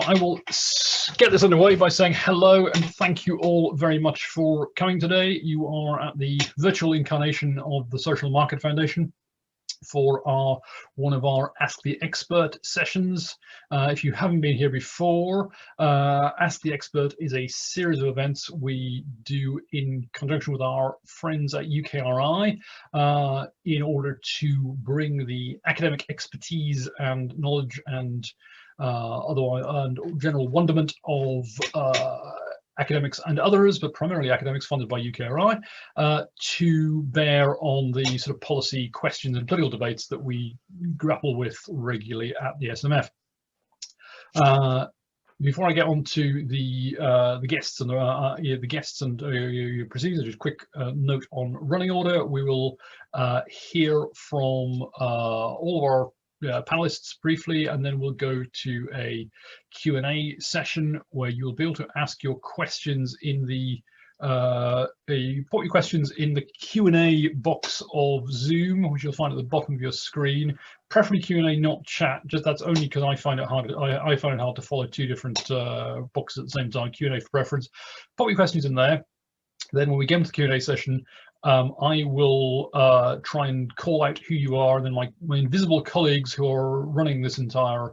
I will get this underway by saying hello and thank you all very much for coming today. You are at the virtual incarnation of the Social Market Foundation for one of our Ask the Expert sessions. If you haven't been here before, Ask the Expert is a series of events we do in conjunction with our friends at UKRI in order to bring the academic expertise and knowledge and otherwise and general wonderment of academics and others, but primarily academics funded by UKRI, to bear on the sort of policy questions and political debates that we grapple with regularly at the SMF. Before I get on to the guests and your proceedings, just a quick note on running order. We will hear from all of our panelists briefly, and then we'll go to a Q&A session where you'll be able to ask your questions in the put your questions in the Q&A box of Zoom, which you'll find at the bottom of your screen. Preferably Q&A, not chat. Just that's only because I find it hard. I find it hard to follow two different boxes at the same time. Q&A for preference. Put your questions in there. Then when we get into the Q&A session, I will try and call out who you are, and then my invisible colleagues who are running this entire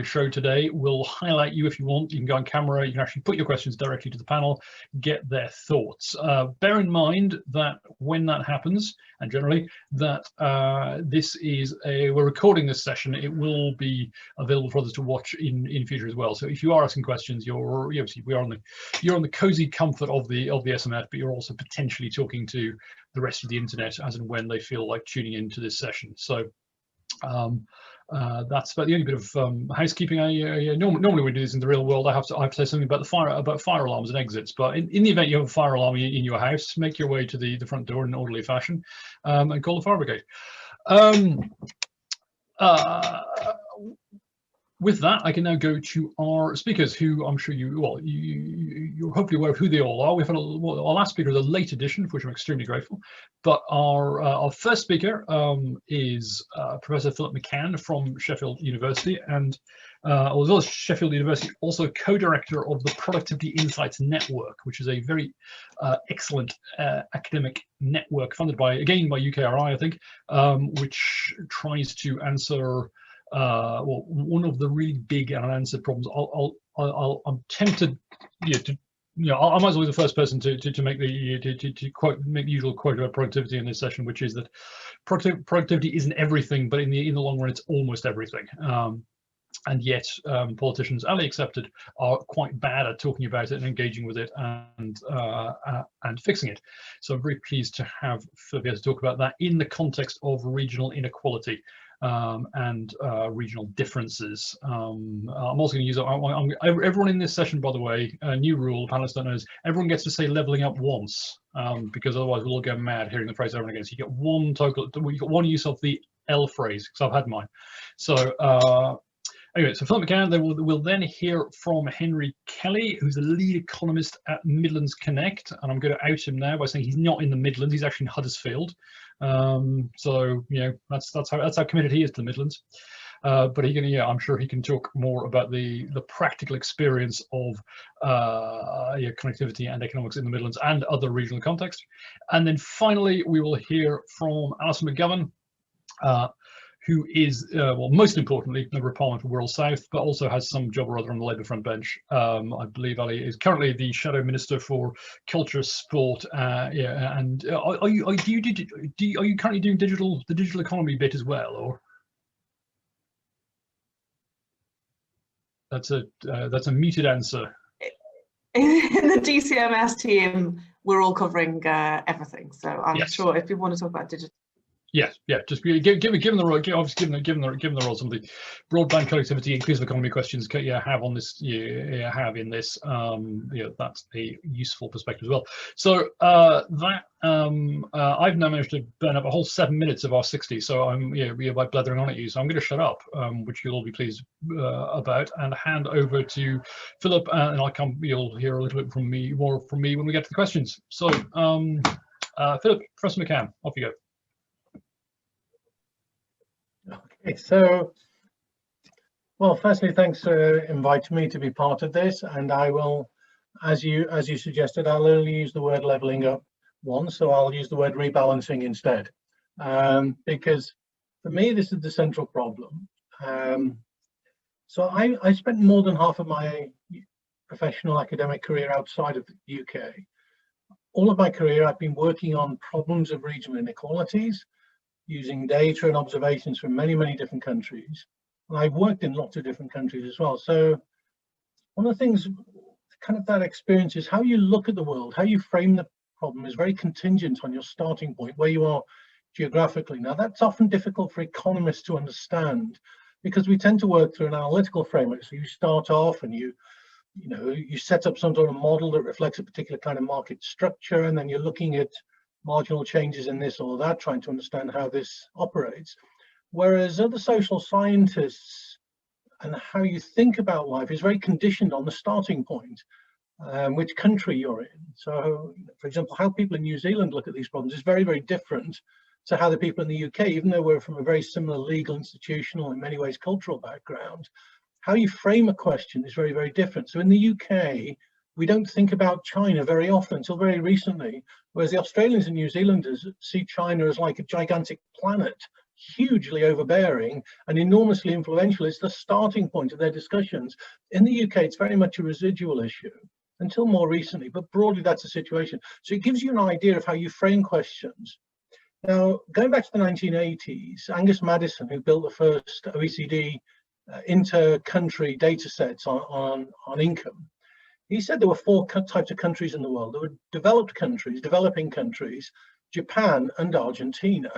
show today will highlight you if you want. You can go on camera, you can actually put your questions directly to the panel, get their thoughts. Bear in mind that when that happens, and generally that we're recording this session, it will be available for others to watch in future as well. So if you are asking questions, you're on the cozy comfort of the SMF, but you're also potentially talking to the rest of the internet as and when they feel like tuning into this session. So that's about the only bit of housekeeping. Normally we do this in the real world. I have to say something about fire alarms and exits. But in the event you have a fire alarm in your house, make your way to the front door in an orderly fashion and call the fire brigade. With that, I can now go to our speakers, who I'm sure you're hopefully aware of who they all are. We've had our last speaker is a late edition, for which I'm extremely grateful. But our first speaker is Professor Philip McCann from Sheffield University, and as well as Sheffield University, also co-director of the Productivity Insights Network, which is a very excellent academic network funded again by UKRI, I think, which tries to answer one of the really big and unanswered problems. I'm tempted, I might as well be the first person to make the usual quote about productivity in this session, which is that productivity isn't everything, but in the long run, it's almost everything. And yet, politicians, Ali accepted, are quite bad at talking about it and engaging with it and fixing it. So I'm very pleased to have Philip here to talk about that in the context of regional inequality. And regional differences. I'm also going to use everyone in this session, by the way, a new rule, panelists don't know, is everyone gets to say leveling up once, because otherwise we'll all go mad hearing the phrase over and again. So you get one use of the L phrase, because I've had mine. So anyway, so Philip McCann, we'll then hear from Henry Kelly, who's the lead economist at Midlands Connect, and I'm going to out him now by saying he's not in the Midlands, he's actually in Huddersfield. So that's how committed he is to the Midlands. But I'm sure he can talk more about the practical experience of connectivity and economics in the Midlands and other regional contexts. And then finally, we will hear from Alison McGovern, who is, most importantly, Member of Parliament for Wirral South, but also has some job or other on the Labour front bench. I believe Ali is currently the Shadow Minister for Culture, Sport, and are you currently doing the digital economy bit as well, or? That's a muted answer. In the DCMS team, we're all covering everything. So I'm sure if you want to talk about digital. Yes, just given the role, obviously given the role, some of the broadband connectivity, inclusive economy questions you have on this, have in this, that's a useful perspective as well. So I've now managed to burn up a whole 7 minutes of our 60, so I'm by blethering on at you. So I'm going to shut up, which you'll all be pleased about, and hand over to Philip, and you'll hear a little bit more from me when we get to the questions. So Philip, Professor McCann, off you go. Okay, so Well, firstly, thanks for inviting me to be part of this, and I will, as you suggested, I'll only use the word levelling up once, so I'll use the word rebalancing instead, because for me this is the central problem. So I spent more than half of my professional academic career outside of the UK. All of my career I've been working on problems of regional inequalities, using data and observations from many, many different countries. And I've worked in lots of different countries as well. So one of the things, kind of that experience, is how you look at the world, how you frame the problem is very contingent on your starting point, where you are geographically. Now that's often difficult for economists to understand, because we tend to work through an analytical framework. So you start off and you set up some sort of model that reflects a particular kind of market structure, and then you're looking at marginal changes in this or that, trying to understand how this operates. Whereas other social scientists and how you think about life is very conditioned on the starting point, which country you're in. So, for example, how people in New Zealand look at these problems is very, very different to how the people in the UK, even though we're from a very similar legal, institutional, in many ways cultural background, how you frame a question is very, very different. So in the UK, we don't think about China very often until very recently, whereas the Australians and New Zealanders see China as like a gigantic planet, hugely overbearing and enormously influential. It's the starting point of their discussions. In the UK, it's very much a residual issue until more recently, but broadly that's the situation. So it gives you an idea of how you frame questions. Now, going back to the 1980s, Angus Maddison, who built the first OECD inter-country data sets on income, he said there were four types of countries in the world. There were developed countries, developing countries, Japan and Argentina.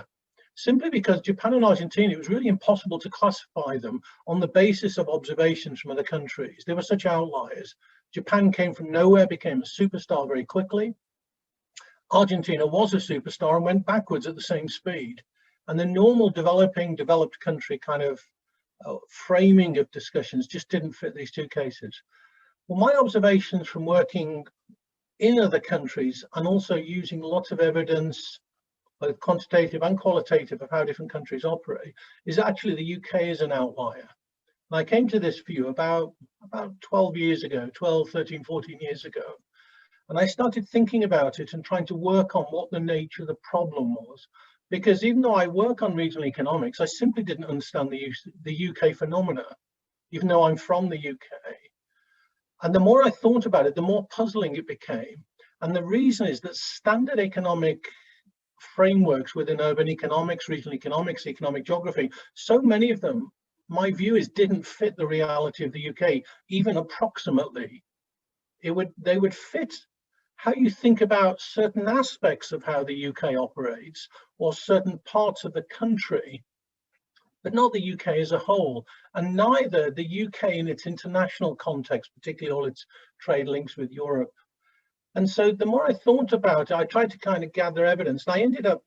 Simply because Japan and Argentina, it was really impossible to classify them on the basis of observations from other countries. They were such outliers. Japan came from nowhere, became a superstar very quickly. Argentina was a superstar and went backwards at the same speed. And the normal developed country kind of framing of discussions just didn't fit these two cases. Well, my observations from working in other countries and also using lots of evidence, both quantitative and qualitative, of how different countries operate, is actually the UK is an outlier. And I came to this view about 12 years ago, 12, 13, 14 years ago. And I started thinking about it and trying to work on what the nature of the problem was. Because even though I work on regional economics, I simply didn't understand the UK phenomena, even though I'm from the UK. And the more I thought about it, the more puzzling it became. And the reason is that standard economic frameworks within urban economics, regional economics, economic geography, so many of them, my view is, didn't fit the reality of the UK, even approximately. They would fit how you think about certain aspects of how the UK operates, or certain parts of the country, but not the UK as a whole, and neither the UK in its international context, particularly all its trade links with Europe. And so the more I thought about it, I tried to kind of gather evidence, and I ended up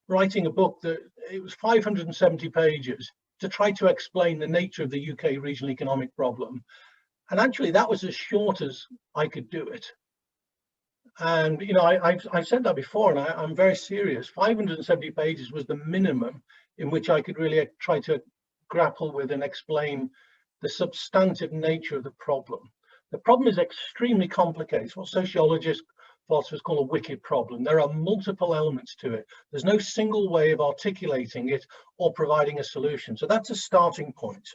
writing a book that it was 570 pages to try to explain the nature of the UK regional economic problem. And actually that was as short as I could do it. And I've said that before, and I'm very serious. 570 pages was the minimum in which I could really try to grapple with and explain the substantive nature of the problem. The problem is extremely complicated. What sociologists, philosophers call a wicked problem. There are multiple elements to it. There's no single way of articulating it or providing a solution. So that's a starting point.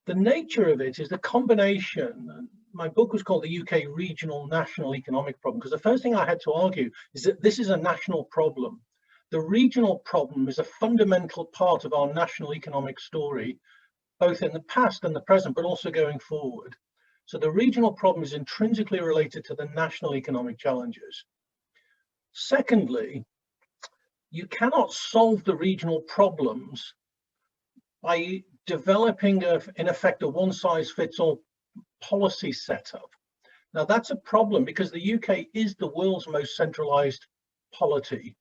The nature of it is the combination. My book was called the UK Regional National Economic Problem, because the first thing I had to argue is that this is a national problem. The regional problem is a fundamental part of our national economic story, both in the past and the present, but also going forward. So the regional problem is intrinsically related to the national economic challenges. Secondly, you cannot solve the regional problems by developing, in effect, a one-size-fits-all policy setup. Now that's a problem because the UK is the world's most centralized polity.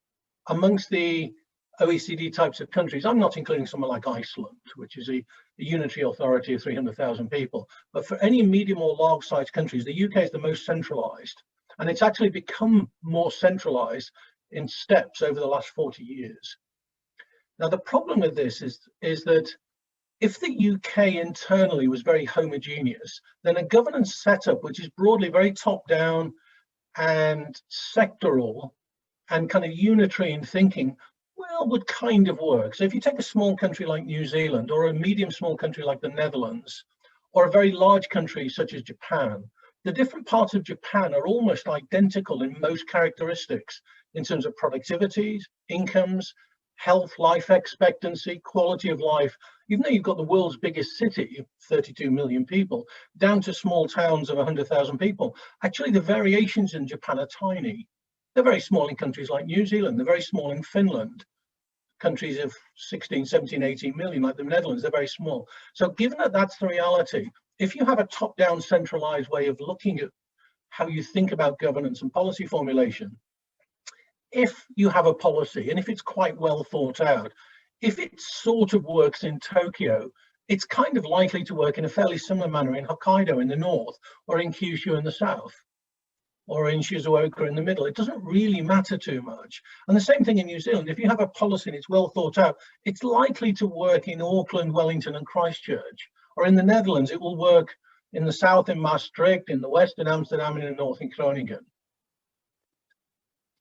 Amongst the OECD types of countries, I'm not including someone like Iceland, which is a unitary authority of 300,000 people, but for any medium or large-sized countries, the UK is the most centralized, and it's actually become more centralized in steps over the last 40 years. Now the problem with this is that if the UK internally was very homogeneous, then a governance setup which is broadly very top-down and sectoral and kind of unitary in thinking, well, would kind of work. So if you take a small country like New Zealand, or a medium small country like the Netherlands, or a very large country such as Japan, the different parts of Japan are almost identical in most characteristics in terms of productivity, incomes, health, life expectancy, quality of life. Even though you've got the world's biggest city, 32 million people, down to small towns of 100,000 people, actually the variations in Japan are tiny. They're very small in countries like New Zealand, they're very small in Finland. Countries of 16, 17, 18 million like the Netherlands, they're very small. So given that that's the reality, if you have a top-down centralized way of looking at how you think about governance and policy formulation, if you have a policy and if it's quite well thought out, if it sort of works in Tokyo, it's kind of likely to work in a fairly similar manner in Hokkaido in the north, or in Kyushu in the south, or in Shizuoka in the middle. It doesn't really matter too much. And the same thing in New Zealand. If you have a policy and it's well thought out, it's likely to work in Auckland, Wellington and Christchurch. Or in the Netherlands, it will work in the south in Maastricht, in the west in Amsterdam, and in the north in Groningen.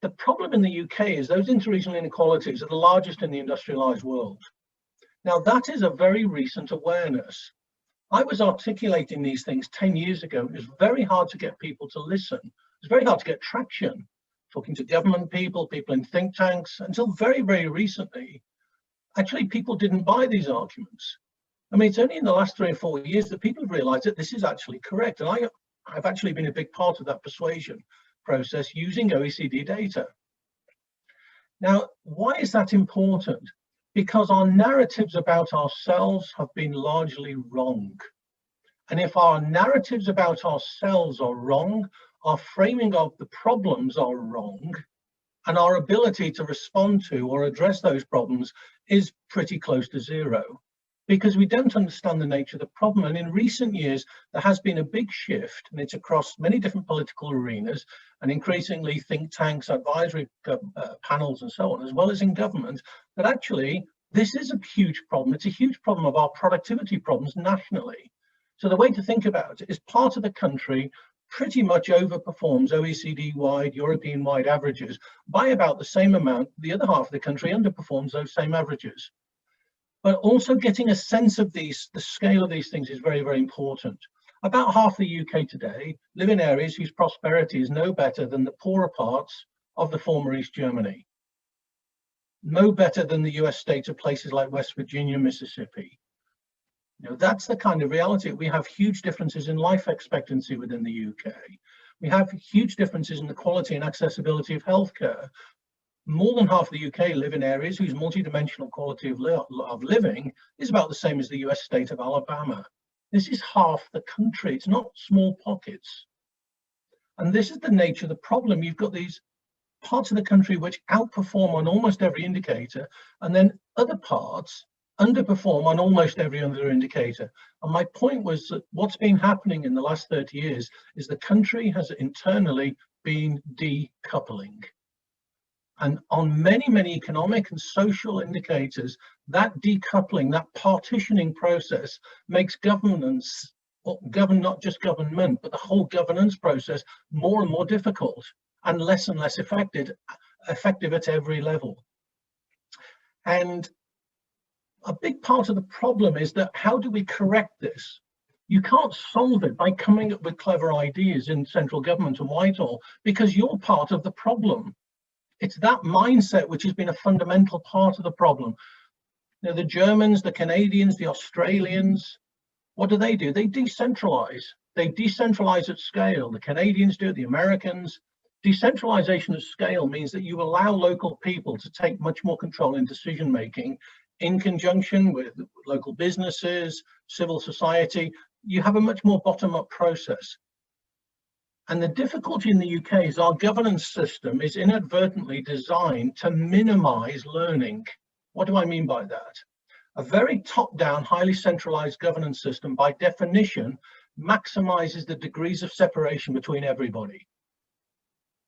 The problem in the UK is those interregional inequalities are the largest in the industrialized world. Now, that is a very recent awareness. I was articulating these things 10 years ago. It was very hard to get people to listen. It's very hard to get traction, talking to government people, people in think tanks, until very, very recently. Actually, people didn't buy these arguments. I mean, it's only in the last 3 or 4 years that people have realized that this is actually correct. And I've actually been a big part of that persuasion process using OECD data. Now, why is that important? Because our narratives about ourselves have been largely wrong. And if our narratives about ourselves are wrong, our framing of the problems are wrong, and our ability to respond to or address those problems is pretty close to zero, because we don't understand the nature of the problem. And in recent years, there has been a big shift, and it's across many different political arenas, and increasingly think tanks, advisory panels, and so on, as well as in government, that actually this is a huge problem. It's a huge problem of our productivity problems nationally. So the way to think about it is part of the country pretty much overperforms OECD-wide, European-wide averages by about the same amount. The other half of the country underperforms those same averages. But also getting a sense of the scale of these things is very, very important. About half the UK today live in areas whose prosperity is no better than the poorer parts of the former East Germany. No better than the US states of places like West Virginia, Mississippi. You know, that's the kind of reality. We have huge differences in life expectancy within the UK. We have huge differences in the quality and accessibility of healthcare. More than half the UK live in areas whose multidimensional quality of living is about the same as the US state of Alabama. This is half the country. It's not small pockets. And this is the nature of the problem. You've got these parts of the country which outperform on almost every indicator, and then other parts underperform on almost every other indicator. And my point was that what's been happening in the last 30 years is the country has internally been decoupling. And on many, many economic and social indicators, that decoupling, that partitioning process makes governance, not just government, but the whole governance process more and more difficult and less effective at every level. And a big part of the problem is that how do we correct this? You can't solve it by coming up with clever ideas in central government and Whitehall, because you're part of the problem. It's that mindset which has been a fundamental part of the problem. You know, the Germans, the Canadians, the Australians, what do? They decentralize. They decentralize at scale. The Canadians do, the Americans. Decentralization at scale means that you allow local people to take much more control in decision making in conjunction with local businesses, civil society. You have a much more bottom-up process. And the difficulty in the UK is our governance system is inadvertently designed to minimize learning. What do I mean by that? A very top-down, highly centralized governance system, by definition, maximizes the degrees of separation between everybody,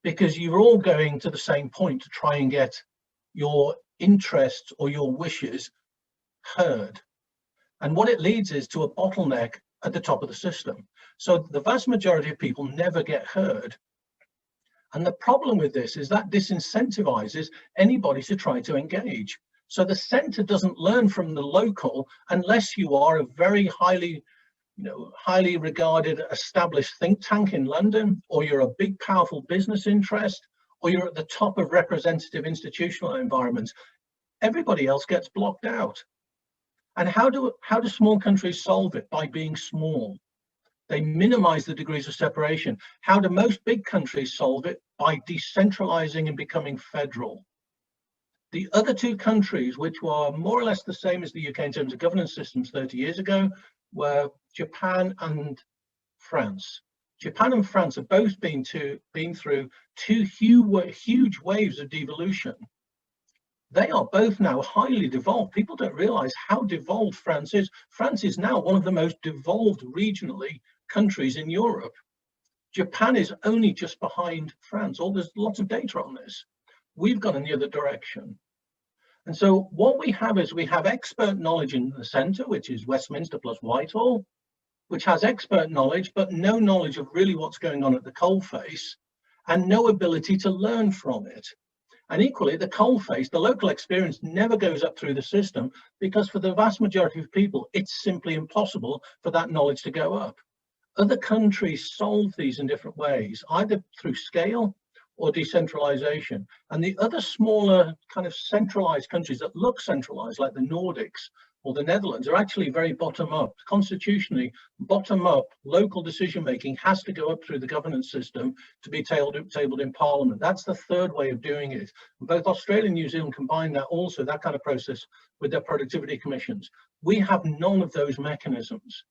because you're all going to the same point to try and get your interests or your wishes heard. And what it leads is to a bottleneck at the top of the system. So the vast majority of people never get heard. And the problem with this is that disincentivizes anybody to try to engage. So the centre doesn't learn from the local unless you are a very highly regarded established think tank in London, or you're a big powerful business interest, or you're at the top of representative institutional environments. Everybody else gets blocked out. And how do small countries solve it? By being small. They minimize the degrees of separation. How do most big countries solve it? By decentralizing and becoming federal. The other two countries, which were more or less the same as the UK in terms of governance systems 30 years ago, were Japan and France. Japan and France have both been through two huge waves of devolution. They are both now highly devolved. People don't realize how devolved France is. France is now one of the most devolved regionally countries in Europe. Japan is only just behind France. There's lots of data on this. We've gone in the other direction. And so what we have is we have expert knowledge in the centre, which is Westminster plus Whitehall, which has expert knowledge, but no knowledge of really what's going on at the coalface, and no ability to learn from it. And equally, the coalface, the local experience never goes up through the system, because for the vast majority of people, it's simply impossible for that knowledge to go up. Other countries solve these in different ways, either through scale or decentralization. And the other smaller kind of centralized countries that look centralized, like the Nordics or the Netherlands, are actually very bottom up. Constitutionally, bottom up local decision making has to go up through the governance system to be tabled in Parliament. That's the third way of doing it. Both Australia and New Zealand combine that kind of process with their productivity commissions. We have none of those mechanisms.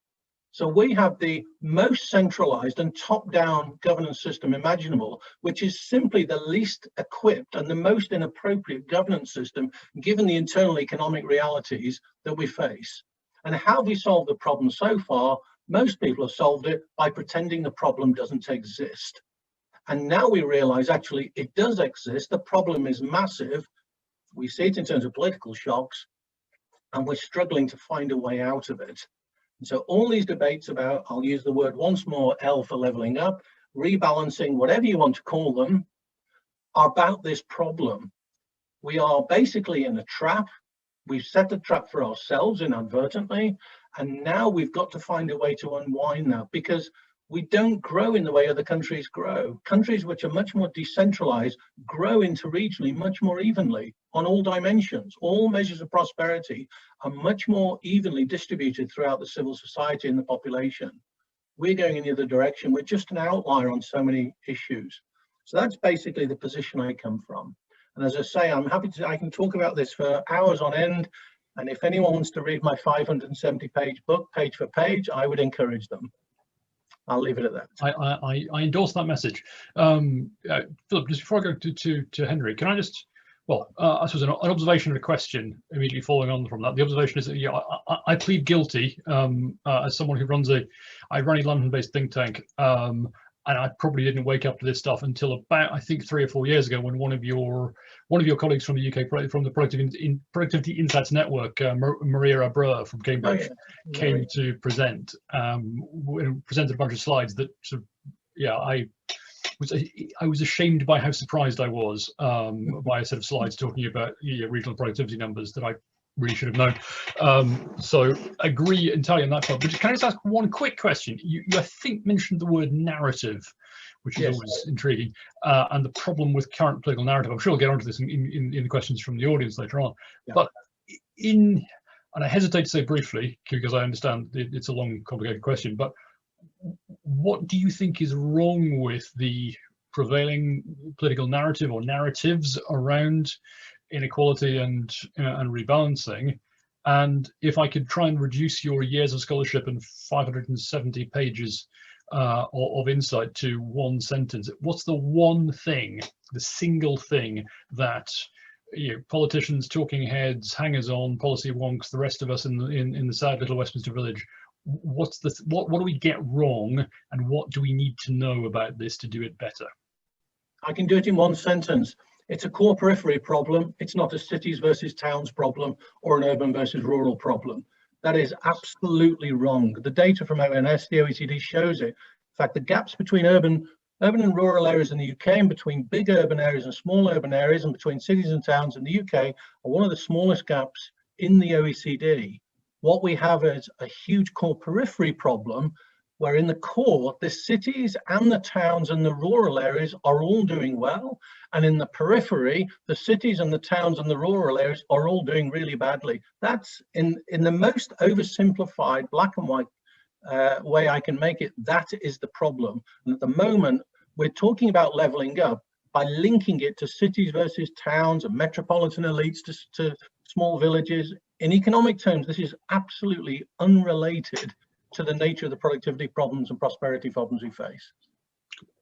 So we have the most centralized and top-down governance system imaginable, which is simply the least equipped and the most inappropriate governance system, given the internal economic realities that we face. And how have we solved the problem so far? Most people have solved it by pretending the problem doesn't exist. And now we realize actually it does exist. The problem is massive. We see it in terms of political shocks, and we're struggling to find a way out of it. So all these debates about, I'll use the word once more, L for levelling up, rebalancing, whatever you want to call them, are about this problem. We are basically in a trap. We've set a trap for ourselves inadvertently, and now we've got to find a way to unwind that, because we don't grow in the way other countries grow. Countries which are much more decentralized grow interregionally much more evenly on all dimensions. All measures of prosperity are much more evenly distributed throughout the civil society and the population. We're going in the other direction. We're just an outlier on so many issues. So that's basically the position I come from. And as I say, I'm happy I can talk about this for hours on end. And if anyone wants to read my 570-page book, page for page, I would encourage them. I'll leave it at that. I endorse that message. Philip, just before I go to Henry, can I just, I suppose an observation and a question immediately following on from that. The observation is that I plead guilty as someone who runs a London-based think tank, and I probably didn't wake up to this stuff until about, I think, 3 or 4 years ago, when one of your colleagues from the UK, from the Productivity Insights Network, Maria Abreu from Cambridge, came to present, presented a bunch of slides that sort of, I was ashamed by how surprised I was by a set of slides talking about regional productivity numbers that I really should have known. So agree entirely on that part. But can I just ask one quick question? You I think mentioned the word narrative, which is always intriguing, and the problem with current political narrative. I'm sure we'll get onto this in the questions from the audience later on. Yeah. But and I hesitate to say briefly, because I understand it's a long, complicated question, but what do you think is wrong with the prevailing political narrative or narratives around inequality and rebalancing? And if I could try and reduce your years of scholarship and 570 pages of insight to one sentence, what's the one thing, the single thing that politicians, talking heads, hangers-on, policy wonks, the rest of us in the sad little Westminster village, what do we get wrong, and what do we need to know about this to do it better? I can do it in one sentence. It's a core periphery problem. It's not a cities versus towns problem or an urban versus rural problem. That is absolutely wrong. The data from ONS, the OECD shows it. In fact, the gaps between urban and rural areas in the UK, and between big urban areas and small urban areas, and between cities and towns in the UK are one of the smallest gaps in the OECD. What we have is a huge core periphery problem, where in the core, the cities and the towns and the rural areas are all doing well. And in the periphery, the cities and the towns and the rural areas are all doing really badly. That's in the most oversimplified black and white way I can make it. That is the problem. And at the moment, we're talking about leveling up by linking it to cities versus towns and metropolitan elites to small villages. In economic terms, this is absolutely unrelated to the nature of the productivity problems and prosperity problems we face.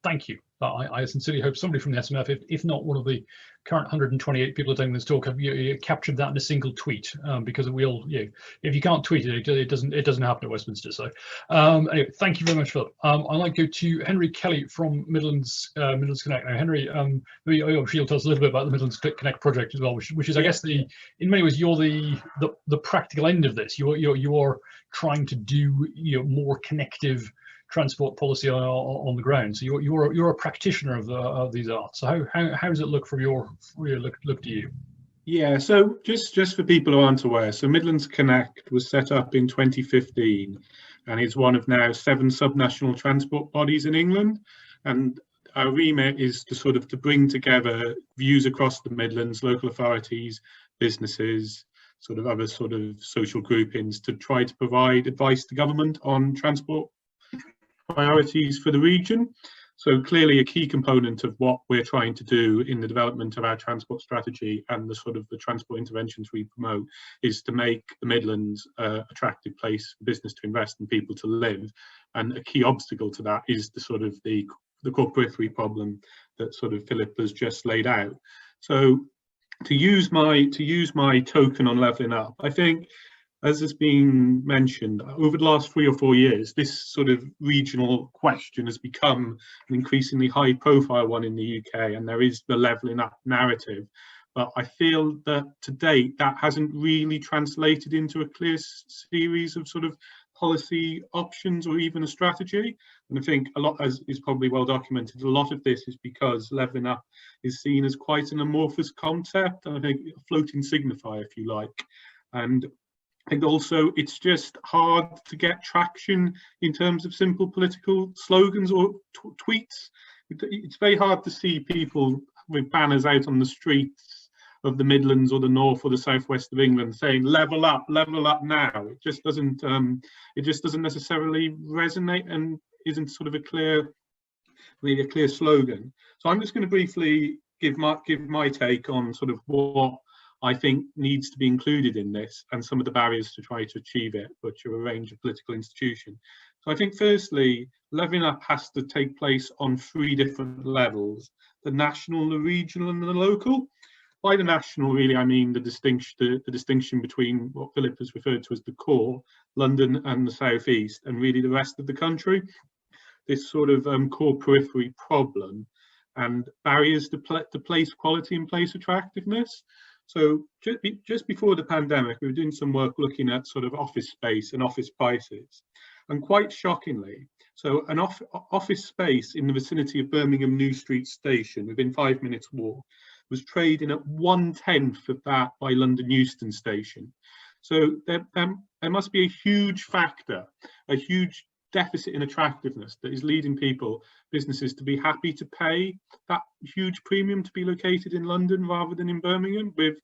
Thank you. I sincerely hope somebody from the SMF, if not one of the current 128 people attending this talk, have captured that in a single tweet, because we'll, if you can't tweet it, it doesn't happen at Westminster. So anyway, thank you very much, Philip. I'd like to go to Henry Kelly from Midlands Connect. Now, Henry, maybe I'm sure you'll tell us a little bit about the Midlands Connect project as well, which is, I guess, in many ways, you're the practical end of this. You're trying to do more connective transport policy on the ground. So you're a practitioner of these arts. So how does it look from your look to you? Yeah, so just for people who aren't aware, so Midlands Connect was set up in 2015 and is one of now 7 subnational transport bodies in England. And our remit is to bring together views across the Midlands, local authorities, businesses, other social groupings, to try to provide advice to government on transport priorities for the region. So clearly a key component of what we're trying to do in the development of our transport strategy and the transport interventions we promote is to make the Midlands an attractive place for business to invest and people to live. And a key obstacle to that is the core periphery problem that Philip has just laid out. So to use my token on levelling up, I think, as has been mentioned, over the last 3 or 4 years, this regional question has become an increasingly high profile one in the UK, and there is the levelling up narrative. But I feel that to date, that hasn't really translated into a clear series of policy options or even a strategy. And I think a lot, as is probably well documented, a lot of this is because levelling up is seen as quite an amorphous concept, and I think a floating signifier, if you like. And I think also it's just hard to get traction in terms of simple political slogans or tweets. It's very hard to see people with banners out on the streets of the Midlands or the North or the Southwest of England saying level up now. It just doesn't necessarily resonate and isn't a clear slogan. So I'm just going to briefly give my take on what I think needs to be included in this and some of the barriers to try to achieve it, which are a range of political institutions. So I think firstly, levelling up has to take place on 3 different levels: the national, the regional and the local. By the national, really, I mean the distinction between what Philip has referred to as the core, London and the South East, and really the rest of the country. This core periphery problem and barriers to place quality and place attractiveness. So just before the pandemic, we were doing some work looking at office space and office prices. And quite shockingly, so an office space in the vicinity of Birmingham New Street Station, within 5 minutes walk, was trading at 1/10 of that by London Euston Station. So there must be a huge factor, a huge deficit in attractiveness that is leading businesses to be happy to pay that huge premium to be located in London rather than in Birmingham, with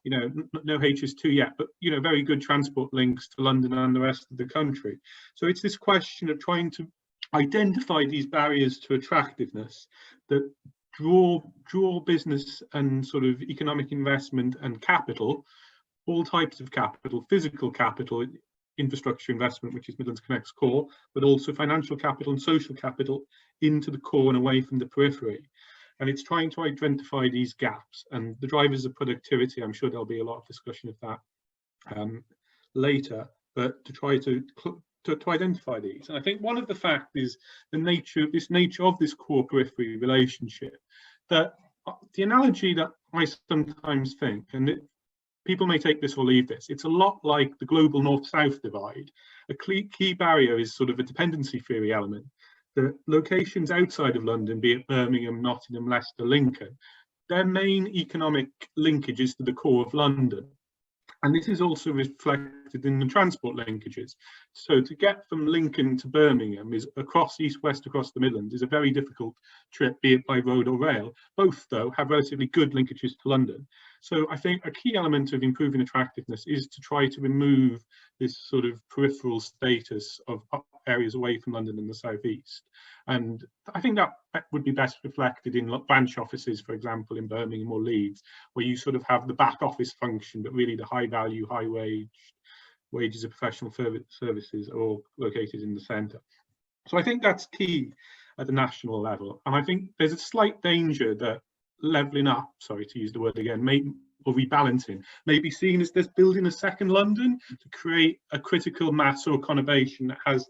no HS2 yet, but very good transport links to London and the rest of the country. So it's this question of trying to identify these barriers to attractiveness that draw business and economic investment and capital, all types of capital, physical capital, infrastructure investment, which is Midlands Connect's core, but also financial capital and social capital into the core and away from the periphery. And it's trying to identify these gaps and the drivers of productivity. I'm sure there'll be a lot of discussion of that later, but to try to identify these. And I think one of the facts is the nature of this core periphery relationship, that the analogy that I sometimes think, and people may take this or leave this. It's a lot like the global north-south divide. A key barrier is sort of a dependency theory element. The locations outside of London, be it Birmingham, Nottingham, Leicester, Lincoln, their main economic linkage is to the core of London. And this is also reflected in the transport linkages. So to get from Lincoln to Birmingham is across east-west, across the Midlands, is a very difficult trip, be it by road or rail. Both, though, have relatively good linkages to London. So I think a key element of improving attractiveness is to try to remove this sort of peripheral status of areas away from London in the southeast. And I think that would be best reflected in branch offices, for example, in Birmingham or Leeds, where you sort of have the back office function, but really the high value, high wages of professional services are all located in the centre. So I think that's key at the national level. And I think there's a slight danger that levelling up, sorry to use the word again, or rebalancing may be seen as this building a second London to create a critical mass or conurbation that has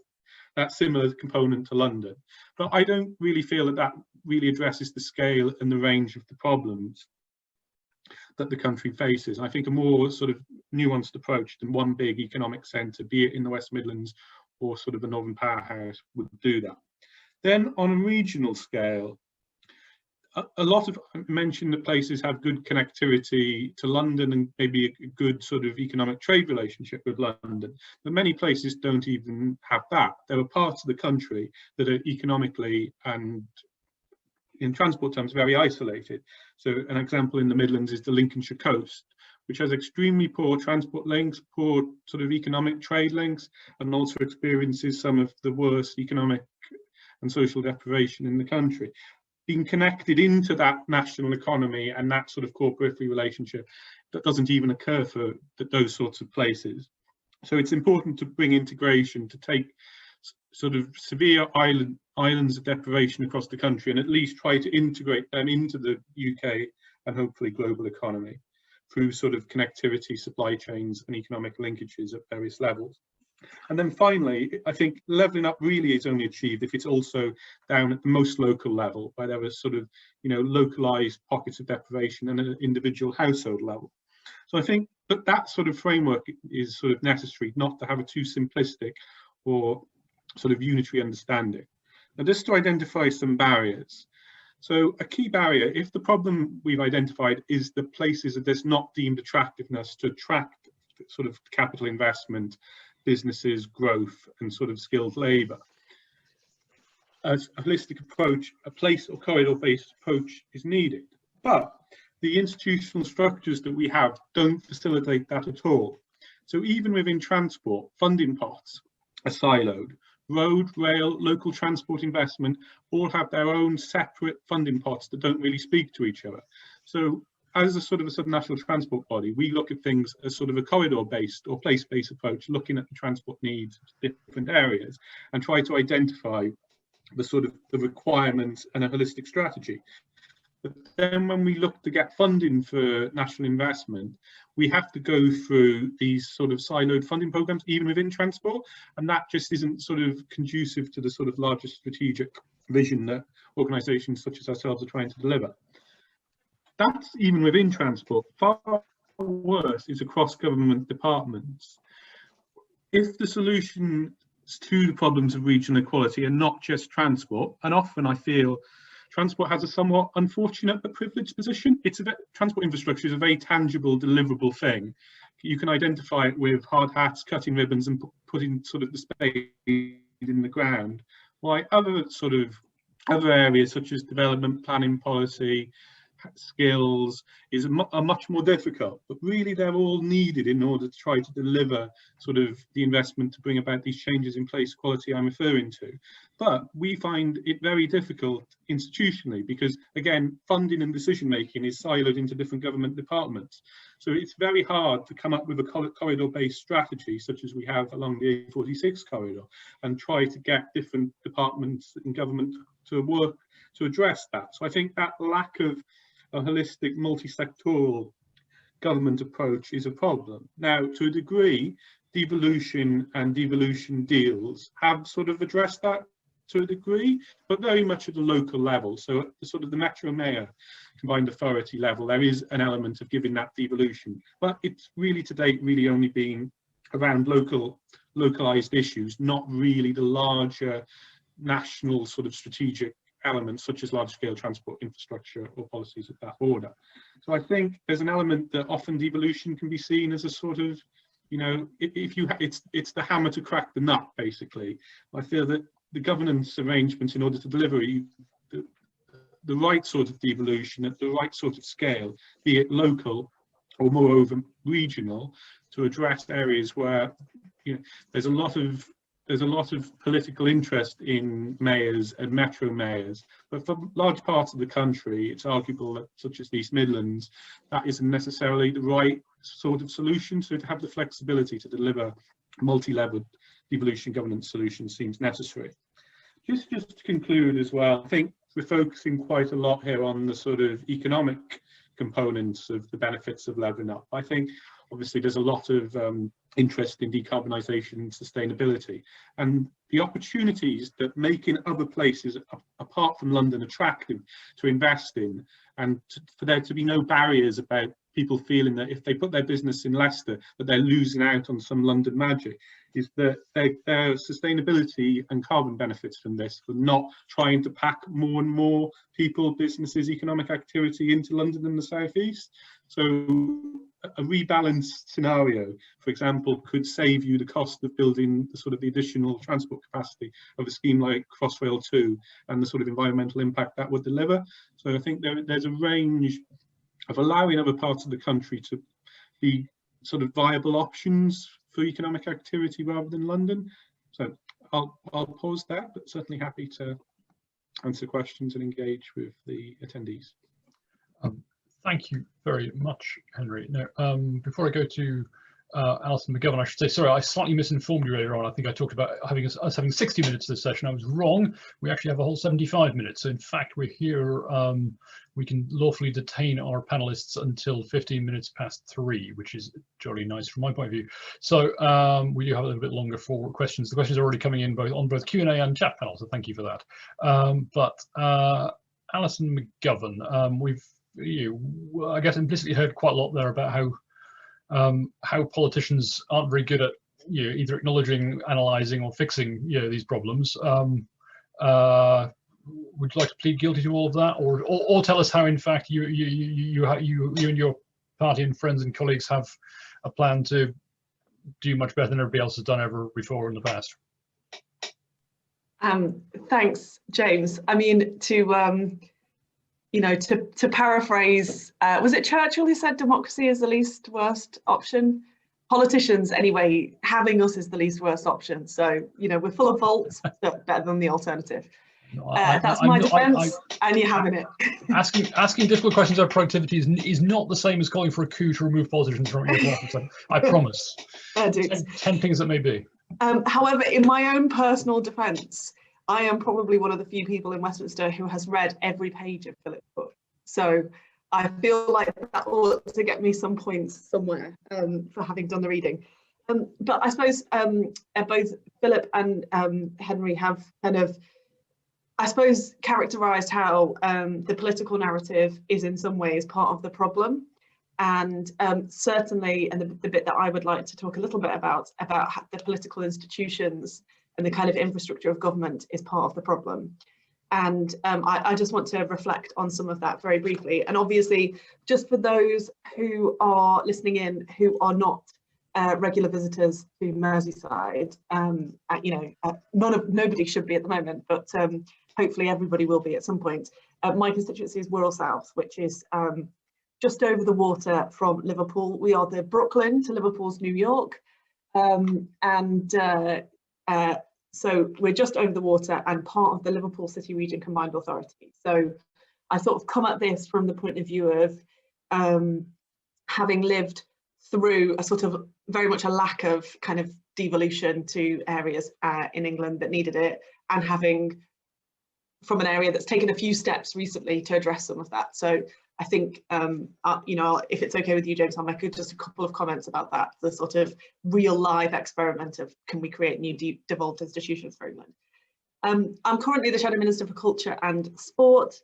that similar component to London. But I don't really feel that that really addresses the scale and the range of the problems that the country faces. I think a more sort of nuanced approach than one big economic centre, be it in the West Midlands or sort of a Northern powerhouse, would do that. Then on a regional scale, a lot of mentioned that places have good connectivity to London and maybe a good sort of economic trade relationship with London, but many places don't even have that. There are parts of the country that are economically and in transport terms very isolated. So an example in the Midlands is the Lincolnshire coast, which has extremely poor transport links, poor sort of economic trade links, and also experiences some of the worst economic and social deprivation in the country. Being connected into that national economy and that sort of core-periphery relationship that doesn't even occur for those sorts of places. So it's important to bring integration, to take sort of severe islands of deprivation across the country and at least try to integrate them into the UK and hopefully global economy through sort of connectivity, supply chains and economic linkages at various levels. And then finally, I think levelling up really is only achieved if it's also down at the most local level, where there are sort of, you know, localized pockets of deprivation and at an individual household level. So I think that sort of framework is sort of necessary, not to have a too simplistic or sort of unitary understanding. Now, just to identify some barriers. So a key barrier, if the problem we've identified is the places that there's not deemed attractiveness to attract sort of capital investment, businesses, growth and sort of skilled labour. As a holistic approach, a place or corridor-based approach is needed. But the institutional structures that we have don't facilitate that at all. So even within transport, funding pots are siloed. Road, rail, local transport investment all have their own separate funding pots that don't really speak to each other. So as a sort of a subnational transport body, we look at things as sort of a corridor-based or place-based approach, looking at the transport needs of different areas and try to identify the sort of the requirements and a holistic strategy. But then when we look to get funding for national investment, we have to go through these sort of siloed funding programs, even within transport, and that just isn't sort of conducive to the sort of larger strategic vision that organisations such as ourselves are trying to deliver. That's even within transport. Far worse is across government departments. If the solutions to the problems of regional equality are not just transport, and often I feel transport has a somewhat unfortunate but privileged position. Transport infrastructure is a very tangible, deliverable thing. You can identify it with hard hats, cutting ribbons and putting sort of the spade in the ground. While other areas such as development, planning policy, skills are much more difficult, but really they're all needed in order to try to deliver sort of the investment to bring about these changes in place equality I'm referring to. But we find it very difficult institutionally because, again, funding and decision making is siloed into different government departments. So it's very hard to come up with a corridor-based strategy such as we have along the A46 corridor and try to get different departments in government to work to address that. So I think that lack of a holistic multi-sectoral government approach is a problem. Now, to a degree, devolution and devolution deals have sort of addressed that to a degree, but very much at the local level. So at the sort of the metro mayor combined authority level, there is an element of giving that devolution, but it's really to date really only been around localized issues, not really the larger national sort of strategic elements such as large scale transport infrastructure or policies of that order. So I think there's an element that often devolution can be seen as a sort of, you know, it's the hammer to crack the nut, basically. I feel that the governance arrangements in order to deliver the right sort of devolution at the right sort of scale, be it local or moreover regional, to address areas where, you know, there's a lot of political interest in mayors and metro mayors, but for large parts of the country, it's arguable that, such as the East Midlands, that isn't necessarily the right sort of solution. So to have the flexibility to deliver multi-level devolution governance solutions seems necessary. Just to conclude as well, I think we're focusing quite a lot here on the sort of economic components of the benefits of levelling up. I think obviously there's a lot of interest in decarbonisation and sustainability, and the opportunities that making other places apart from London attractive to invest in, and for there to be no barriers about people feeling that if they put their business in Leicester that they're losing out on some London magic, is that their sustainability and carbon benefits from this, for not trying to pack more and more people, businesses, economic activity into London and the South East. So a rebalanced scenario, for example, could save you the cost of building the sort of the additional transport capacity of a scheme like Crossrail 2 and the sort of environmental impact that would deliver. So I think there's a range of allowing other parts of the country to be sort of viable options for economic activity rather than London. So I'll pause there, but certainly happy to answer questions and engage with the attendees. Thank you very much, Henry. Now, before I go to Alison McGovern, I should say, sorry, I slightly misinformed you earlier on. I think I talked about us having 60 minutes this session. I was wrong. We actually have a whole 75 minutes. So in fact, we're here, we can lawfully detain our panelists until 15 minutes past 3, which is jolly nice from my point of view. So we do have a little bit longer for questions. The questions are already coming in on both Q&A and chat panel, so thank you for that. Alison McGovern, we've I guess implicitly heard quite a lot there about how politicians aren't very good at either acknowledging, analysing, or fixing these problems. Would you like to plead guilty to all of that, or tell us how, in fact, you and your party and friends and colleagues have a plan to do much better than everybody else has done ever before in the past? Thanks, James. I mean, to paraphrase, was it Churchill who said democracy is the least worst option? Politicians, anyway, having us is the least worst option. So, we're full of faults, but better than the alternative. No, that's my defence, and you're having it. Asking difficult questions about productivity is not the same as calling for a coup to remove politicians from office. I promise. 10 things that may be. However, in my own personal defence, I am probably one of the few people in Westminster who has read every page of Philip's book. So I feel like that ought to get me some points somewhere for having done the reading. But I suppose both Philip and Henry have kind of, I suppose, characterised how the political narrative is in some ways part of the problem. And certainly, and the bit that I would like to talk a little bit about the political institutions and the kind of infrastructure of government is part of the problem. And I just want to reflect on some of that very briefly. And obviously, just for those who are listening in who are not regular visitors to Merseyside, nobody should be at the moment, but hopefully everybody will be at some point. My constituency is Wirral South, which is just over the water from Liverpool. We are the Brooklyn to Liverpool's New York. So we're just over the water and part of the Liverpool City Region Combined Authority. So I sort of come at this from the point of view of having lived through a sort of very much a lack of kind of devolution to areas in England that needed it, and having from an area that's taken a few steps recently to address some of that. So I think, if it's okay with you, James, I'll make just a couple of comments about that, the sort of real live experiment of can we create new devolved institutions for England. I'm currently the Shadow Minister for Culture and Sport,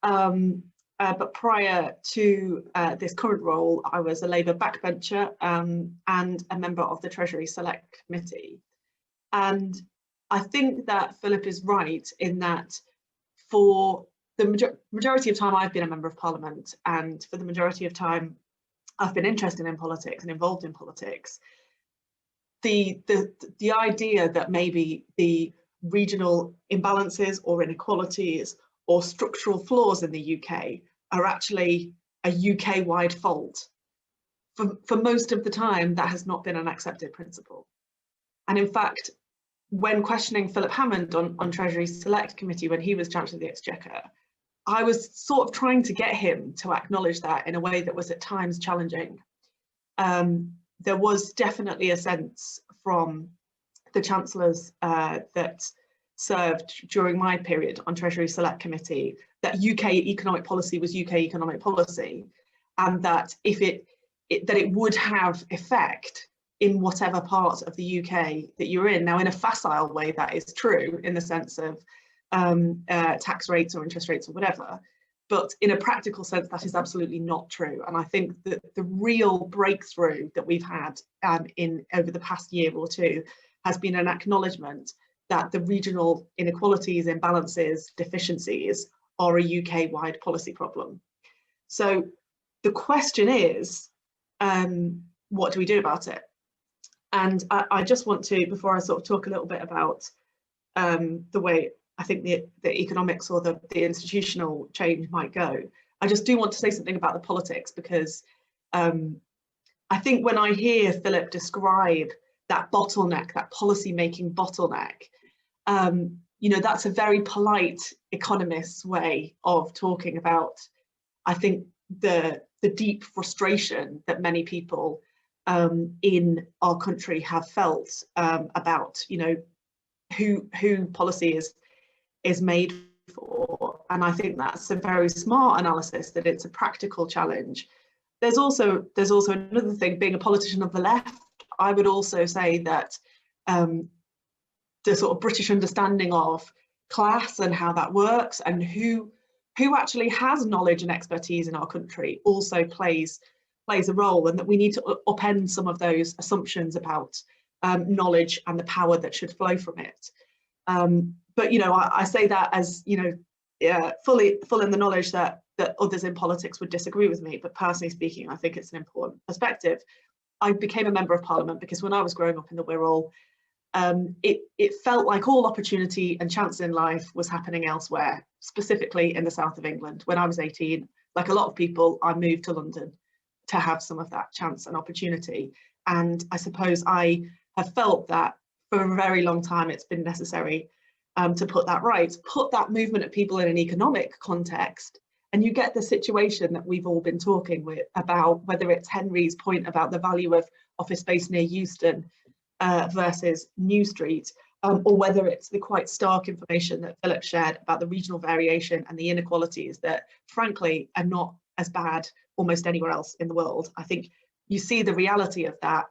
but prior to this current role, I was a Labour backbencher and a member of the Treasury Select Committee. And I think that Philip is right in that for the majority of time I've been a Member of Parliament, and for the majority of time I've been interested in politics and involved in politics, the idea that maybe the regional imbalances or inequalities or structural flaws in the UK are actually a UK-wide fault, for most of the time that has not been an accepted principle. And in fact, when questioning Philip Hammond on Treasury Select Committee when he was Chancellor of the Exchequer, I was sort of trying to get him to acknowledge that in a way that was at times challenging. There was definitely a sense from the Chancellors that served during my period on Treasury Select Committee that UK economic policy was UK economic policy, and that if it would have effect in whatever part of the UK that you're in. Now, in a facile way, that is true in the sense of tax rates or interest rates or whatever, but in a practical sense, that is absolutely not true. And I think that the real breakthrough that we've had over the past year or two has been an acknowledgement that the regional inequalities, imbalances, deficiencies are a UK-wide policy problem. So the question is, what do we do about it? And I just want to, before I sort of talk a little bit about the way I think the economics or the institutional change might go, I just do want to say something about the politics, because I think when I hear Philip describe that bottleneck, that policy-making bottleneck, you know, that's a very polite economist's way of talking about, I think, the deep frustration that many people in our country have felt about, you know, who policy is made for. And I think that's a very smart analysis, that it's a practical challenge. There's also another thing, being a politician of the left, I would also say that the sort of British understanding of class and how that works and who actually has knowledge and expertise in our country also plays a role, and that we need to upend some of those assumptions about knowledge and the power that should flow from it. But, you know, I say that as, you know, full in the knowledge that others in politics would disagree with me, but personally speaking, I think it's an important perspective. I became a Member of Parliament because when I was growing up in the Wirral, it felt like all opportunity and chance in life was happening elsewhere, specifically in the south of England. When I was 18, like a lot of people, I moved to London to have some of that chance and opportunity. And I suppose I have felt that for a very long time it's been necessary to put that right, put that movement of people in an economic context, and you get the situation that we've all been talking about, whether it's Henry's point about the value of office space near Euston versus New Street, or whether it's the quite stark information that Philip shared about the regional variation and the inequalities that frankly are not as bad almost anywhere else in the world. I think you see the reality of that,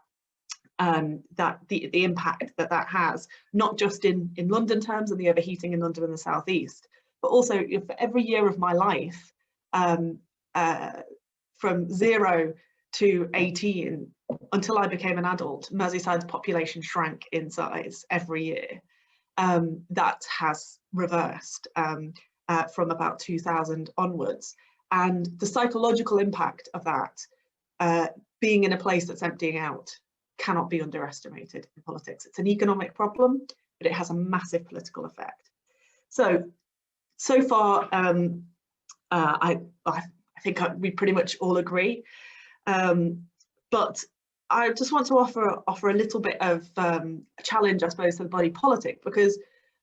that the impact that has, not just in London terms and the overheating in London and the southeast, but also for every year of my life, from 0 to 18 until I became an adult, Merseyside's population shrank in size every year. That has reversed from about 2000 onwards. And the psychological impact of that, being in a place that's emptying out, cannot be underestimated in politics. It's an economic problem, but it has a massive political effect. So far, I think we pretty much all agree. But I just want to offer a little bit of a challenge, I suppose, to the body politic, because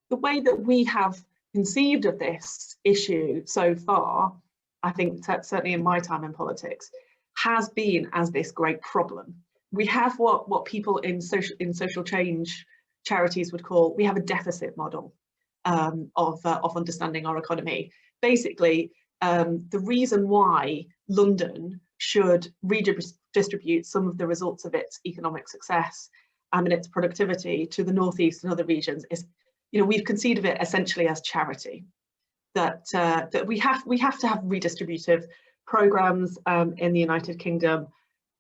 the way that we have conceived of this issue so far, I think certainly in my time in politics, has been as this great problem. We have what people in social change charities would call, we have a deficit model of understanding our economy. Basically, the reason why London should redistribute some of the results of its economic success and its productivity to the northeast and other regions is, you know, we've conceived of it essentially as charity, that that we have to have redistributive programs in the United Kingdom,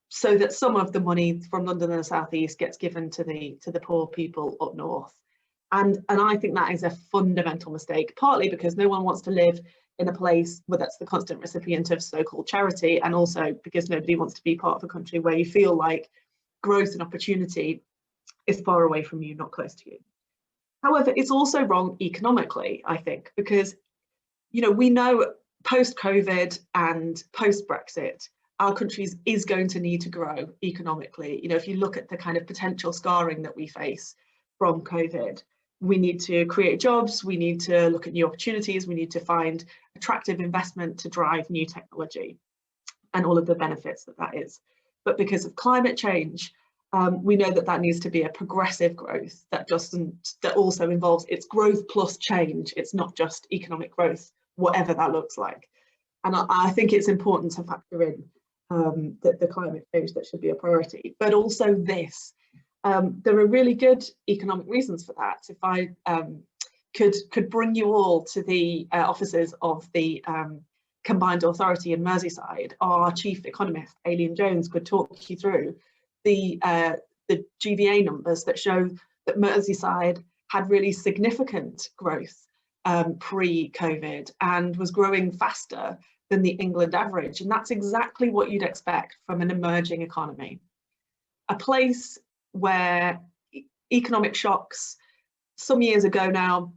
so that some of the money from London and the South East gets given to the poor people up north. And I think that is a fundamental mistake, partly because no one wants to live in a place where that's the constant recipient of so-called charity, and also because nobody wants to be part of a country where you feel like growth and opportunity is far away from you, not close to you. However, it's also wrong economically, I think, because, you know, we know post-COVID and post-Brexit, our country is going to need to grow economically. You know, if you look at the kind of potential scarring that we face from COVID, we need to create jobs, we need to look at new opportunities, we need to find attractive investment to drive new technology and all of the benefits that that is. But because of climate change, we know that that needs to be a progressive growth that also involves, it's growth plus change. It's not just economic growth, whatever that looks like. And I think it's important to factor in the climate change that should be a priority, but also this. There are really good economic reasons for that. If I could bring you all to the offices of the Combined Authority in Merseyside, our chief economist, Aileen Jones, could talk you through the GVA numbers that show that Merseyside had really significant growth pre-COVID and was growing faster than the England average. And that's exactly what you'd expect from an emerging economy. A place where economic shocks some years ago now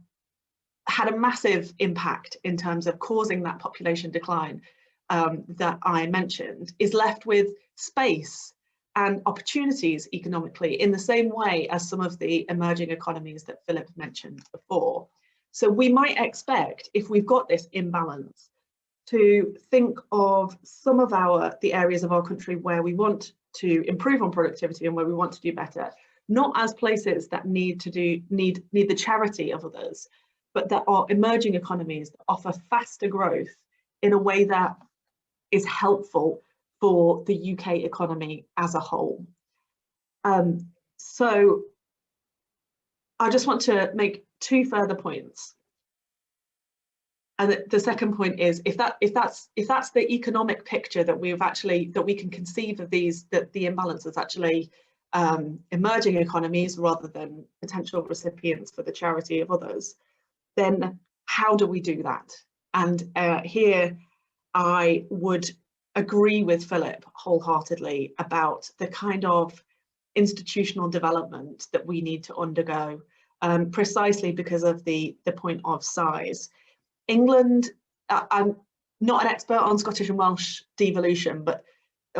had a massive impact in terms of causing that population decline that I mentioned, is left with space and opportunities economically in the same way as some of the emerging economies that Philip mentioned before. So we might expect, if we've got this imbalance, to think of some of the areas of our country where we want to improve on productivity and where we want to do better, not as places that need the charity of others, but that are emerging economies that offer faster growth in a way that is helpful for the UK economy as a whole. So I just want to make two further points. And the second point is, if that's the economic picture that we can conceive of that the imbalance is actually emerging economies rather than potential recipients for the charity of others, then how do we do that? And here I would agree with Philip wholeheartedly about the kind of institutional development that we need to undergo, precisely because of the point of size. England, I'm not an expert on Scottish and Welsh devolution, but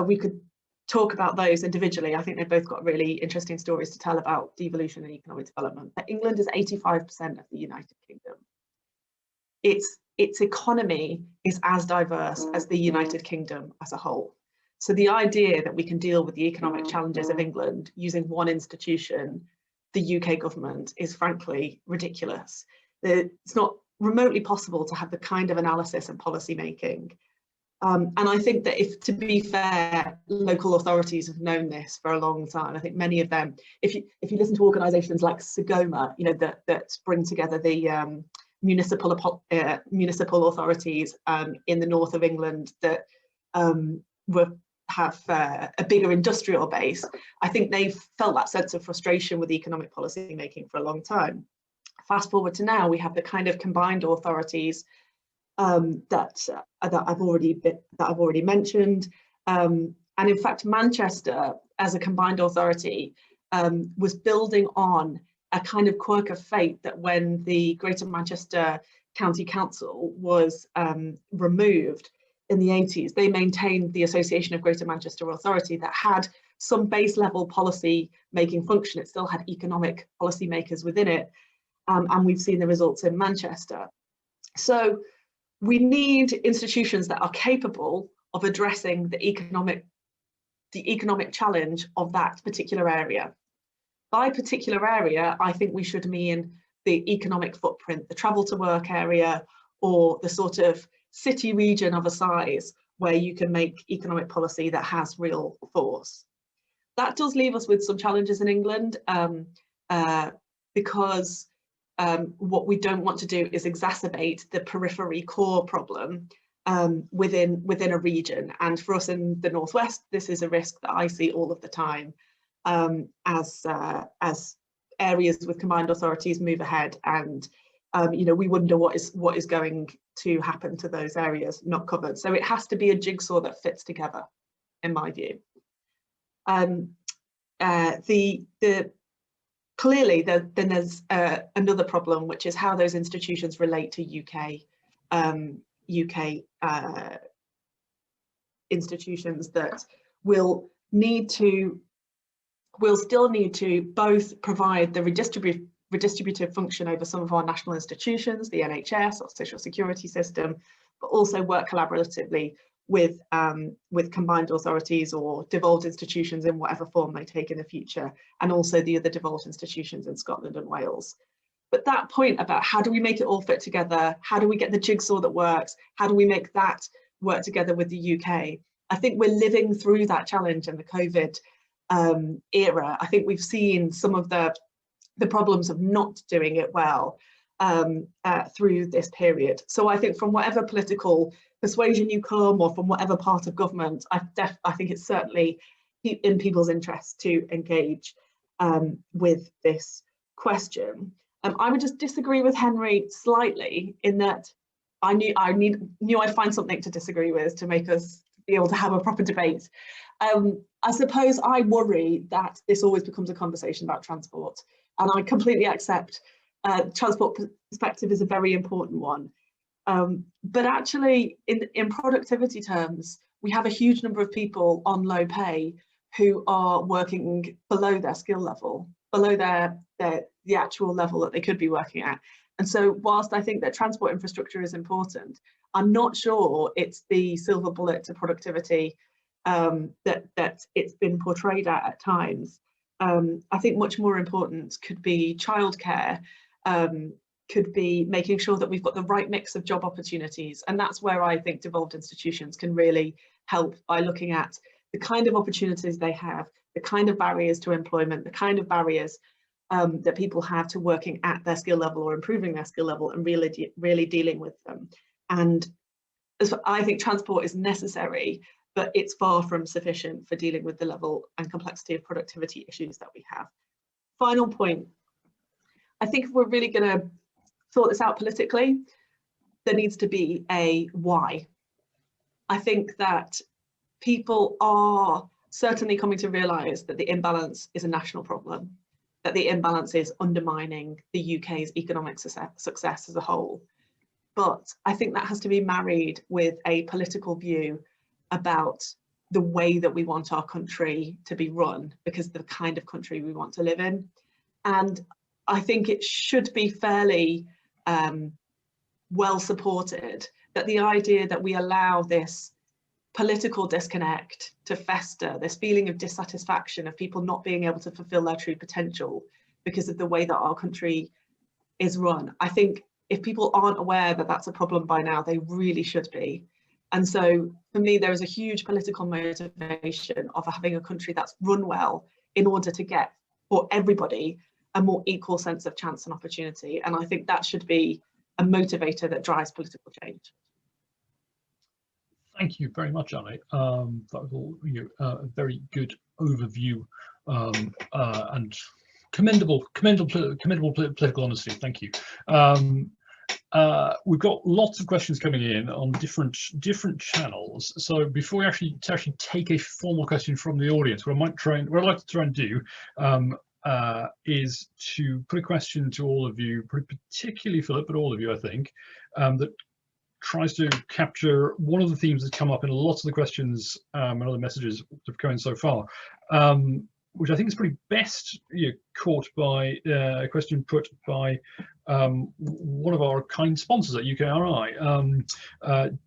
we could talk about those individually. I think they've both got really interesting stories to tell about devolution and economic development. But England is 85% of the United Kingdom. Its economy is as diverse as the United Kingdom as a whole. So the idea that we can deal with the economic challenges of England using one institution, the UK government, is frankly ridiculous. It's not remotely possible to have the kind of analysis and policy making. And I think that, if to be fair, local authorities have known this for a long time. I think many of them, if you listen to organisations like Segoma, you know, that bring together the municipal authorities in the north of England that have a bigger industrial base, I think they've felt that sense of frustration with economic policy making for a long time. Fast forward to now, we have the kind of combined authorities that I've already mentioned, and in fact, Manchester, as a combined authority, was building on a kind of quirk of fate that when the Greater Manchester County Council was removed in the 80s, they maintained the Association of Greater Manchester Authority that had some base level policy making function. It still had economic policy makers within it, and we've seen the results in Manchester. So we need institutions that are capable of addressing the economic challenge of that particular area. By particular area, I think we should mean the economic footprint, the travel to work area, or the sort of city region of a size where you can make economic policy that has real force. That does leave us with some challenges in England, because what we don't want to do is exacerbate the periphery core problem within a region. And for us in the Northwest, this is a risk that I see all of the time as areas with combined authorities move ahead, and you know, we wonder what is going to happen to those areas not covered. So it has to be a jigsaw that fits together, in my view. Clearly, then there's another problem, which is how those institutions relate to UK institutions that will still need to both provide the redistributive function over some of our national institutions, the NHS or social security system, but also work collaboratively with combined authorities or devolved institutions in whatever form they take in the future, and also the other devolved institutions in Scotland and Wales. But that point about how do we make it all fit together, how do we get the jigsaw that works, how do we make that work together with the UK? I think we're living through that challenge in the COVID era. I think we've seen some of the problems of not doing it well through this period. So I think from whatever political persuasion you come, or from whatever part of government, I think it's certainly in people's interest to engage with this question. I would just disagree with Henry slightly in that I knew I'd find something to disagree with to make us be able to have a proper debate. I suppose I worry that this always becomes a conversation about transport, and I completely accept transport perspective is a very important one. But actually, in productivity terms, we have a huge number of people on low pay who are working below their skill level, below the actual level that they could be working at. And so whilst I think that transport infrastructure is important, I'm not sure it's the silver bullet to productivity that it's been portrayed at times. I think much more important could be childcare, could be making sure that we've got the right mix of job opportunities. And that's where I think devolved institutions can really help, by looking at the kind of opportunities they have, the kind of barriers to employment, the kind of barriers that people have to working at their skill level or improving their skill level, and really dealing with them. And I think transport is necessary, but it's far from sufficient for dealing with the level and complexity of productivity issues that we have. Final point, I think if we're really going to sort this out politically, there needs to be a why. I think that people are certainly coming to realise that the imbalance is a national problem, that the imbalance is undermining the UK's economic success as a whole. But I think that has to be married with a political view about the way that we want our country to be run, because of the kind of country we want to live in. And I think it should be fairly well supported that the idea that we allow this political disconnect to fester, this feeling of dissatisfaction of people not being able to fulfill their true potential because of the way that our country is run. I think if people aren't aware that that's a problem by now, they really should be. And so for me, there is a huge political motivation of having a country that's run well in order to get for everybody a more equal sense of chance and opportunity. And I think that should be a motivator that drives political change. Thank you very much, Annie. That was all, a very good overview and commendable political honesty. Thank you. We've got lots of questions coming in on different channels. So before we actually take a formal question from the audience, what I'd like to try and do is to put a question to all of you, particularly Philip, but all of you, I think, that tries to capture one of the themes that come up in lots of the questions and other messages that have come in so far, which I think is probably best caught by a question put by one of our kind sponsors at UKRI,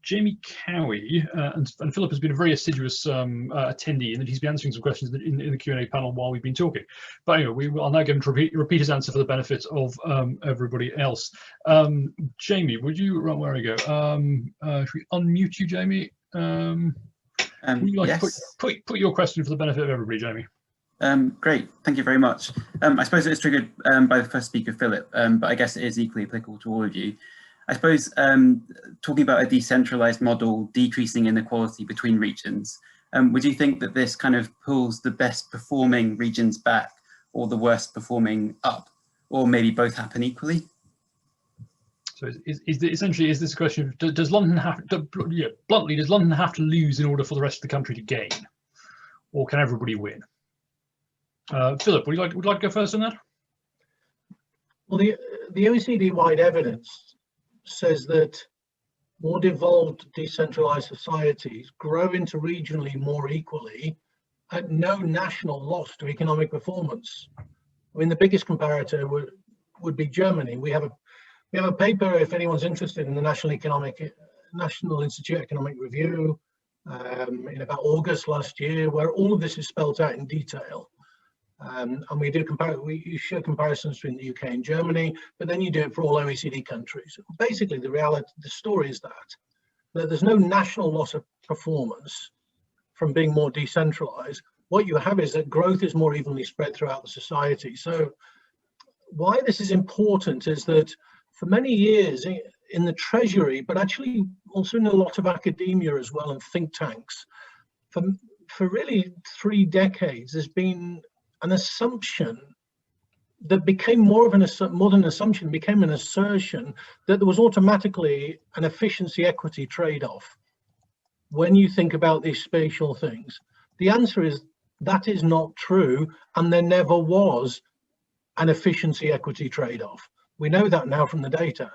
Jamie Cowie, and Philip has been a very assiduous attendee, and he's been answering some questions in the Q&A panel while we've been talking. But anyway, I'll now get him to repeat his answer for the benefit of everybody else. Jamie, would you, where we go? Should we unmute you, Jamie? Would you like yes. to put your question for the benefit of everybody, Jamie? Great, thank you very much. I suppose it was triggered by the first speaker, Philip, but I guess it is equally applicable to all of you. I suppose talking about a decentralised model decreasing inequality between regions, would you think that this kind of pulls the best performing regions back or the worst performing up, or maybe both happen equally? So essentially, is this a question of, does London have to, bluntly, does London have to lose in order for the rest of the country to gain, or can everybody win? Philip, would you like to go first on that? Well, the OECD-wide evidence says that more devolved, decentralized societies grow interregionally more equally at no national loss to economic performance. I mean, the biggest comparator would be Germany. We have a paper, if anyone's interested, in the National Institute of Economic Review in about August last year, where all of this is spelled out in detail. And you show comparisons between the UK and Germany, but then you do it for all OECD countries. Basically, the story is that there's no national loss of performance from being more decentralized. What you have is that growth is more evenly spread throughout the society. So why this is important is that for many years in the Treasury, but actually also in a lot of academia as well and think tanks, for really 3 decades, there's been an assumption that became more than an assumption, became an assertion that there was automatically an efficiency equity trade-off when you think about these spatial things. The answer is that is not true, and there never was an efficiency equity trade-off. We know that now from the data.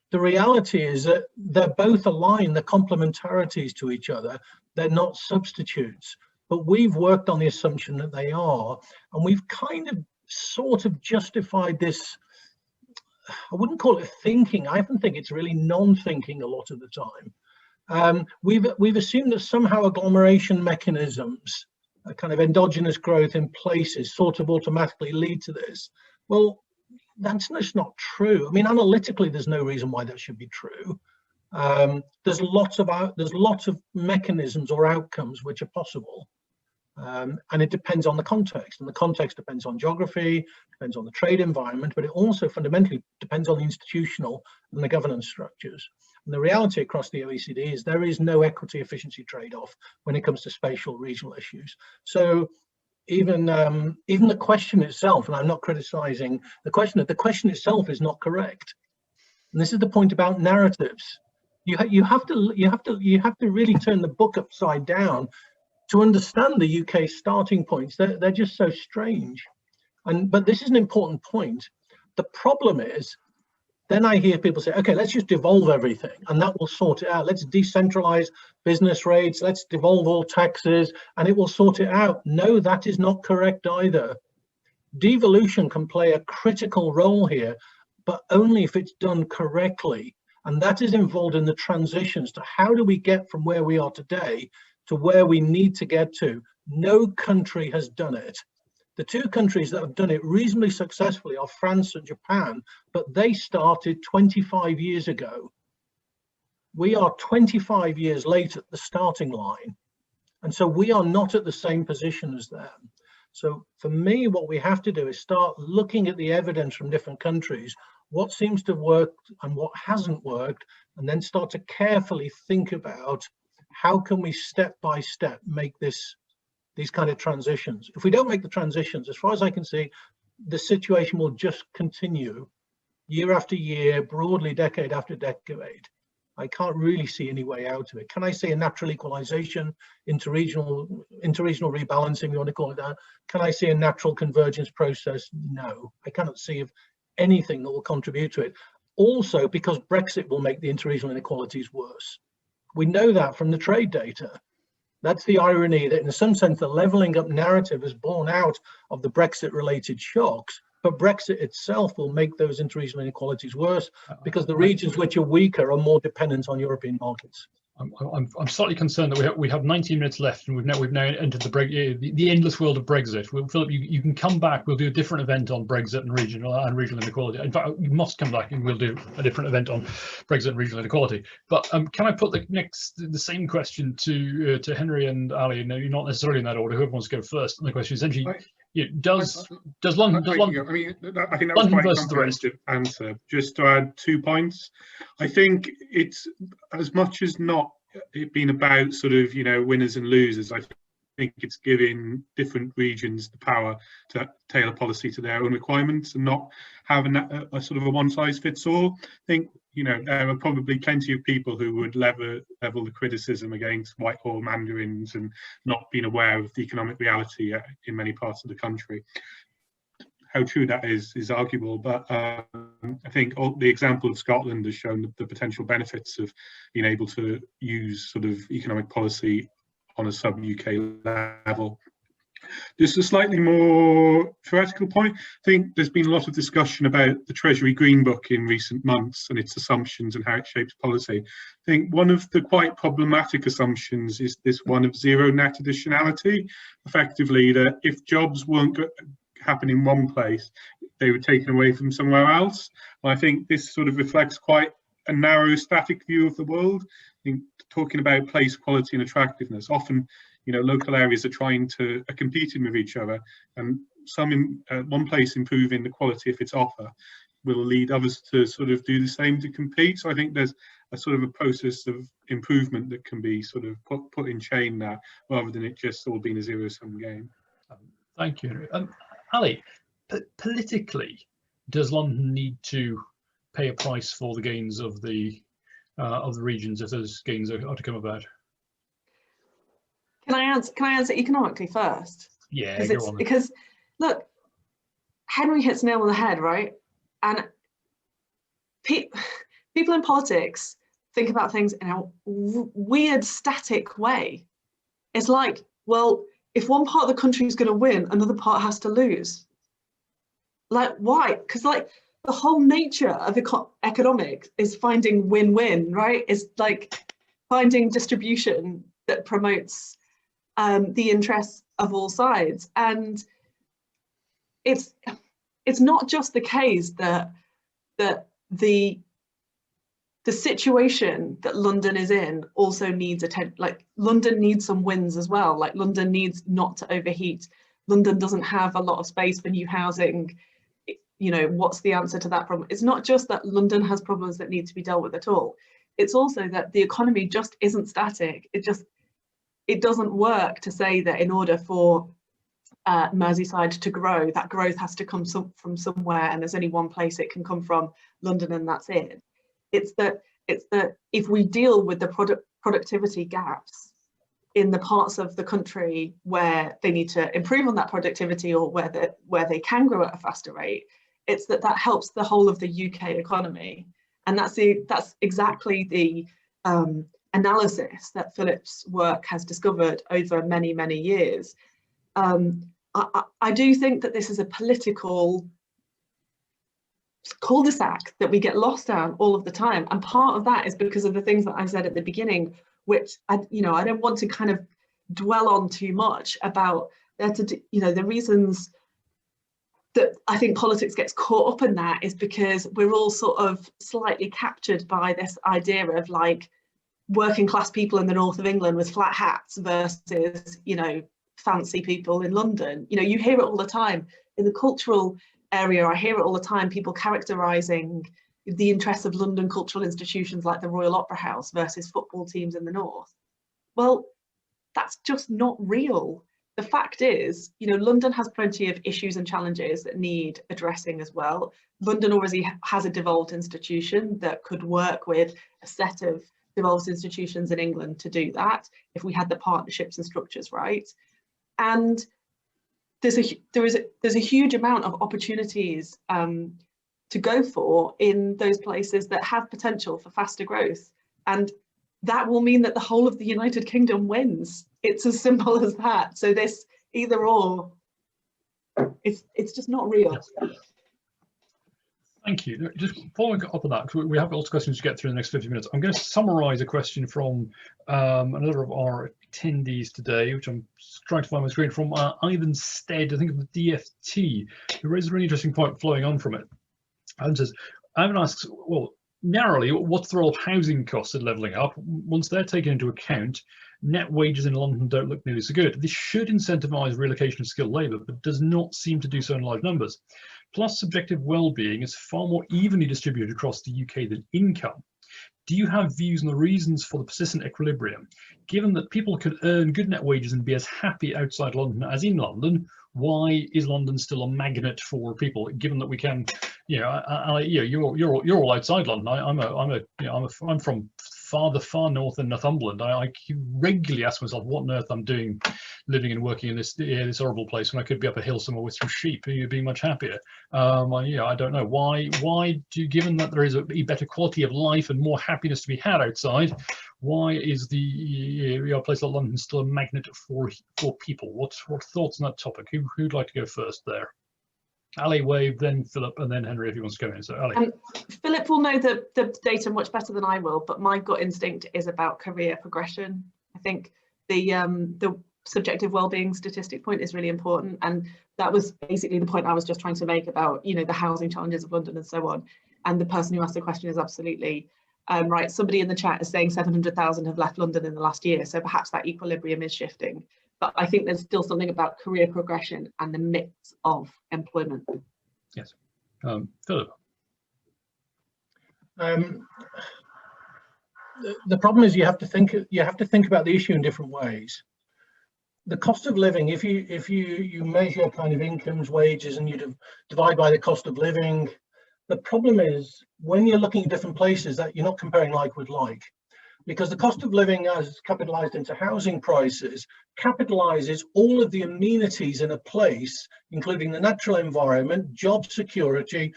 The reality is that they're both aligned, they're complementarities to each other, they're not substitutes. But we've worked on the assumption that they are, and we've kind of sort of justified this. I wouldn't call it thinking. I often think it's really non-thinking a lot of the time. We've assumed that somehow agglomeration mechanisms, a kind of endogenous growth in places, sort of automatically lead to this. Well, that's just not true. I mean, analytically, there's no reason why that should be true. There's lots of mechanisms or outcomes which are possible. And it depends on the context, and the context depends on geography, depends on the trade environment, but it also fundamentally depends on the institutional and the governance structures. And the reality across the OECD is there is no equity efficiency trade-off when it comes to spatial regional issues. So even the question itself, and I'm not criticizing the question itself is not correct. And this is the point about narratives. You have to really turn the book upside down to understand the UK starting points. They're just so strange. But this is an important point. The problem is, then I hear people say, okay, let's just devolve everything and that will sort it out. Let's decentralize business rates, let's devolve all taxes and it will sort it out. No, that is not correct either. Devolution can play a critical role here, but only if it's done correctly. And that is involved in the transitions to how do we get from where we are today to where we need to get to. No country has done it. The 2 countries that have done it reasonably successfully are France and Japan, but they started 25 years ago. We are 25 years late at the starting line. And so we are not at the same position as them. So for me, what we have to do is start looking at the evidence from different countries, what seems to work and what hasn't worked, and then start to carefully think about how can we step by step make these kind of transitions. If we don't make the transitions, as far as I can see, the situation will just continue year after year, broadly decade after decade. I can't really see any way out of it. Can I say a natural equalization, interregional rebalancing, you want to call it that? Can I see a natural convergence process? No, I cannot see of anything that will contribute to it. Also, because Brexit will make the interregional inequalities worse. We know that from the trade data. That's the irony, that in some sense the levelling up narrative is born out of the Brexit related shocks, but Brexit itself will make those interregional inequalities worse because the regions which are weaker are more dependent on European markets. I'm slightly concerned that we have 19 minutes left, and we've now entered the endless world of Brexit. Philip, you can come back. We'll do a different event on Brexit and regional inequality. In fact, you must come back, and we'll do a different event on Brexit and regional inequality. But can I put the same question to Henry and Ali? No, you're not necessarily in that order. Whoever wants to go first. And the question is essentially, does London? I think that was London quite a versus the rest? comprehensive answer. Just to add 2 points, I think it's as much as not it being about sort of winners and losers. I think it's giving different regions the power to tailor policy to their own requirements and not having a sort of a one-size-fits-all. I think there are probably plenty of people who would level the criticism against Whitehall mandarins and not being aware of the economic reality in many parts of the country. How true that is arguable, but I think the example of Scotland has shown the potential benefits of being able to use sort of economic policy on a sub-UK level. Just a slightly more theoretical point. I think there's been a lot of discussion about the Treasury Green Book in recent months and its assumptions and how it shapes policy. I think one of the quite problematic assumptions is this one of zero net additionality, effectively that if jobs weren't happen in one place, they were taken away from somewhere else. And I think this sort of reflects quite a narrow, static view of the world. I think talking about place quality and attractiveness, often local areas are competing with each other, and one place improving the quality of its offer will lead others to sort of do the same to compete. So I think there's a sort of a process of improvement that can be sort of put in chain now, rather than it just all being a zero-sum game. Thank you, Henry. Ali, politically, does London need to pay a price for the gains of the regions if those gains are to come about? Can I answer economically first? Yeah, go on then. Because look, Henry hits nail on the head, right? And people in politics think about things in a weird, static way. It's like, well, if one part of the country is going to win, another part has to lose. Like, why? Because like the whole nature of economics is finding win-win, right? It's like finding distribution that promotes the interests of all sides. And it's not just the case that the situation that London is in also needs attention. Like London needs some wins as well. Like London needs not to overheat. London doesn't have a lot of space for new housing. What's the answer to that problem? It's not just that London has problems that need to be dealt with at all. It's also that the economy just isn't static. It doesn't work to say that in order for Merseyside to grow, that growth has to come from somewhere, and there's only one place it can come from, London, and that's it. It's that if we deal with the productivity gaps in the parts of the country where they need to improve on that productivity, or where they can grow at a faster rate, it's that helps the whole of the UK economy. And that's exactly the analysis that Philip's work has discovered over many, many years. I do think that this is a political cul-de-sac that we get lost down all of the time, and part of that is because of the things that I said at the beginning, which I don't want to kind of dwell on too much about. The reasons that I think politics gets caught up in that is because we're all sort of slightly captured by this idea of like working class people in the north of England with flat hats versus fancy people in London. You hear it all the time in the cultural area. I hear it all the time, people characterising the interests of London cultural institutions like the Royal Opera House versus football teams in the north. Well, that's just not real. The fact is, London has plenty of issues and challenges that need addressing as well. London already has a devolved institution that could work with a set of devolved institutions in England to do that if we had the partnerships and structures right. And there's a huge amount of opportunities to go for in those places that have potential for faster growth, and that will mean that the whole of the United Kingdom wins. It's as simple as that. So this either or, it's just not real. Yes. Thank you. Just following up on that, because we have lots of questions to get through in the next 50 minutes. I'm going to summarise a question from another of our attendees today, which I'm trying to find my screen, from Ivan Stead, I think of the DFT, who raises a really interesting point flowing on from it. Ivan says, Ivan asks, well, narrowly, what's the role of housing costs in levelling up? Once they're taken into account, net wages in London don't look nearly so good. This should incentivise relocation of skilled labour, but does not seem to do so in large numbers. Plus, subjective well-being is far more evenly distributed across the UK than income. Do you have views on the reasons for the persistent equilibrium? Given that people can earn good net wages and be as happy outside London as in London, why is London still a magnet for people? Given that we can, you know, you're all outside London. I'm from far north in Northumberland. I regularly ask myself what on earth I'm doing living and working in this horrible place when I could be up a hill somewhere with some sheep. You'd be much happier. I don't know why given that there is a better quality of life and more happiness to be had outside, why is a place like London still a magnet for people? What thoughts on that topic? Who'd like to go first there? Ali, wave, then Philip, and then Henry if he wants to go in. So Ali. Philip will know the data much better than I will, but my gut instinct is about career progression. I think the subjective well-being statistic point is really important, and that was basically the point I was just trying to make about, you know, the housing challenges of London and so on. And the person who asked the question is absolutely right. Somebody in the chat is saying 700,000 have left London in the last year, so perhaps that equilibrium is shifting. But I think there's still something about career progression and the mix of employment. Yes, Philip. The problem is you have to think about the issue in different ways. The cost of living, if you measure kind of incomes, wages, and you divide by the cost of living, the problem is when you're looking at different places that you're not comparing like with like. Because the cost of living as capitalized into housing prices capitalizes all of the amenities in a place, including the natural environment, job security,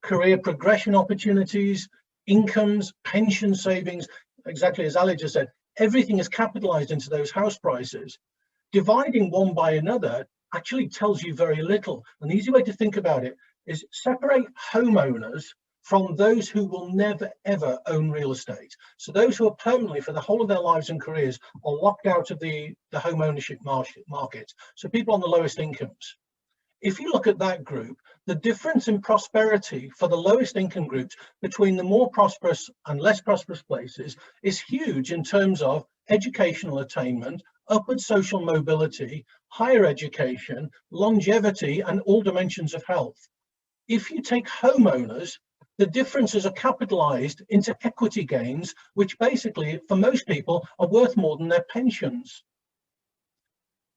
career progression opportunities, incomes, pension savings, exactly as Ali just said, everything is capitalized into those house prices. Dividing one by another actually tells you very little. An easy way to think about it is separate homeowners from those who will never ever own real estate. So those who are permanently for the whole of their lives and careers are locked out of the home ownership market. So people on the lowest incomes. If you look at that group, the difference in prosperity for the lowest income groups between the more prosperous and less prosperous places is huge in terms of educational attainment, upward social mobility, higher education, longevity, and all dimensions of health. If you take homeowners, the differences are capitalized into equity gains, which basically, for most people, are worth more than their pensions.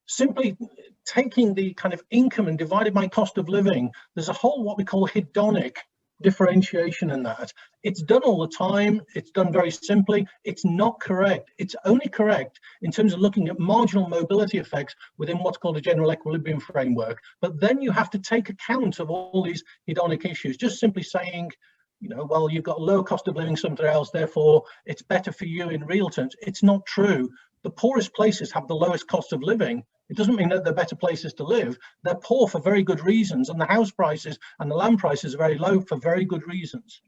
Simply taking the kind of income and divided by cost of living, there's a whole what we call hedonic differentiation in that. It's done all the time. It's done very simply. It's not correct. It's only correct in terms of looking at marginal mobility effects within what's called a general equilibrium framework. But then you have to take account of all these hedonic issues. Just simply saying, you know, well, you've got low cost of living somewhere else, therefore it's better for you in real terms. It's not true. The poorest places have the lowest cost of living. It doesn't mean that they're better places to live. They're poor for very good reasons, and the house prices and the land prices are very low for very good reasons.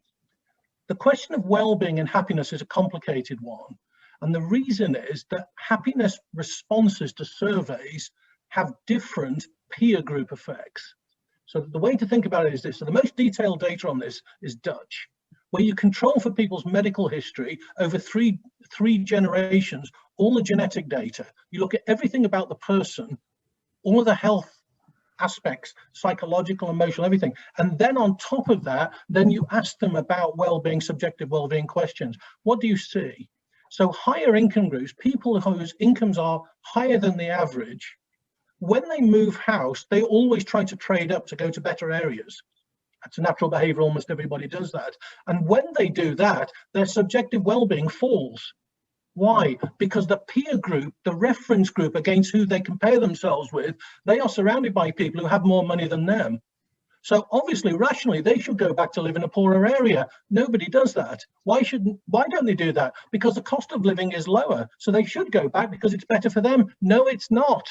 The question of well-being and happiness is a complicated one. And the reason is that happiness responses to surveys have different peer group effects. So the way to think about it is this. So the most detailed data on this is Dutch, where you control for people's medical history over three generations, all the genetic data. You look at everything about the person, all of the health aspects, psychological, emotional, everything. And then on top of that, then you ask them about well-being, subjective well-being questions. What do you see? So higher income groups, people whose incomes are higher than the average, when they move house, they always try to trade up to go to better areas. That's a natural behavior, almost everybody does that. And when they do that, their subjective well-being falls. Why? Because the peer group, the reference group against who they compare themselves with, they are surrounded by people who have more money than them. So obviously, rationally, they should go back to live in a poorer area. Nobody does that. Why don't they do that? Because the cost of living is lower. So they should go back because it's better for them. No, it's not.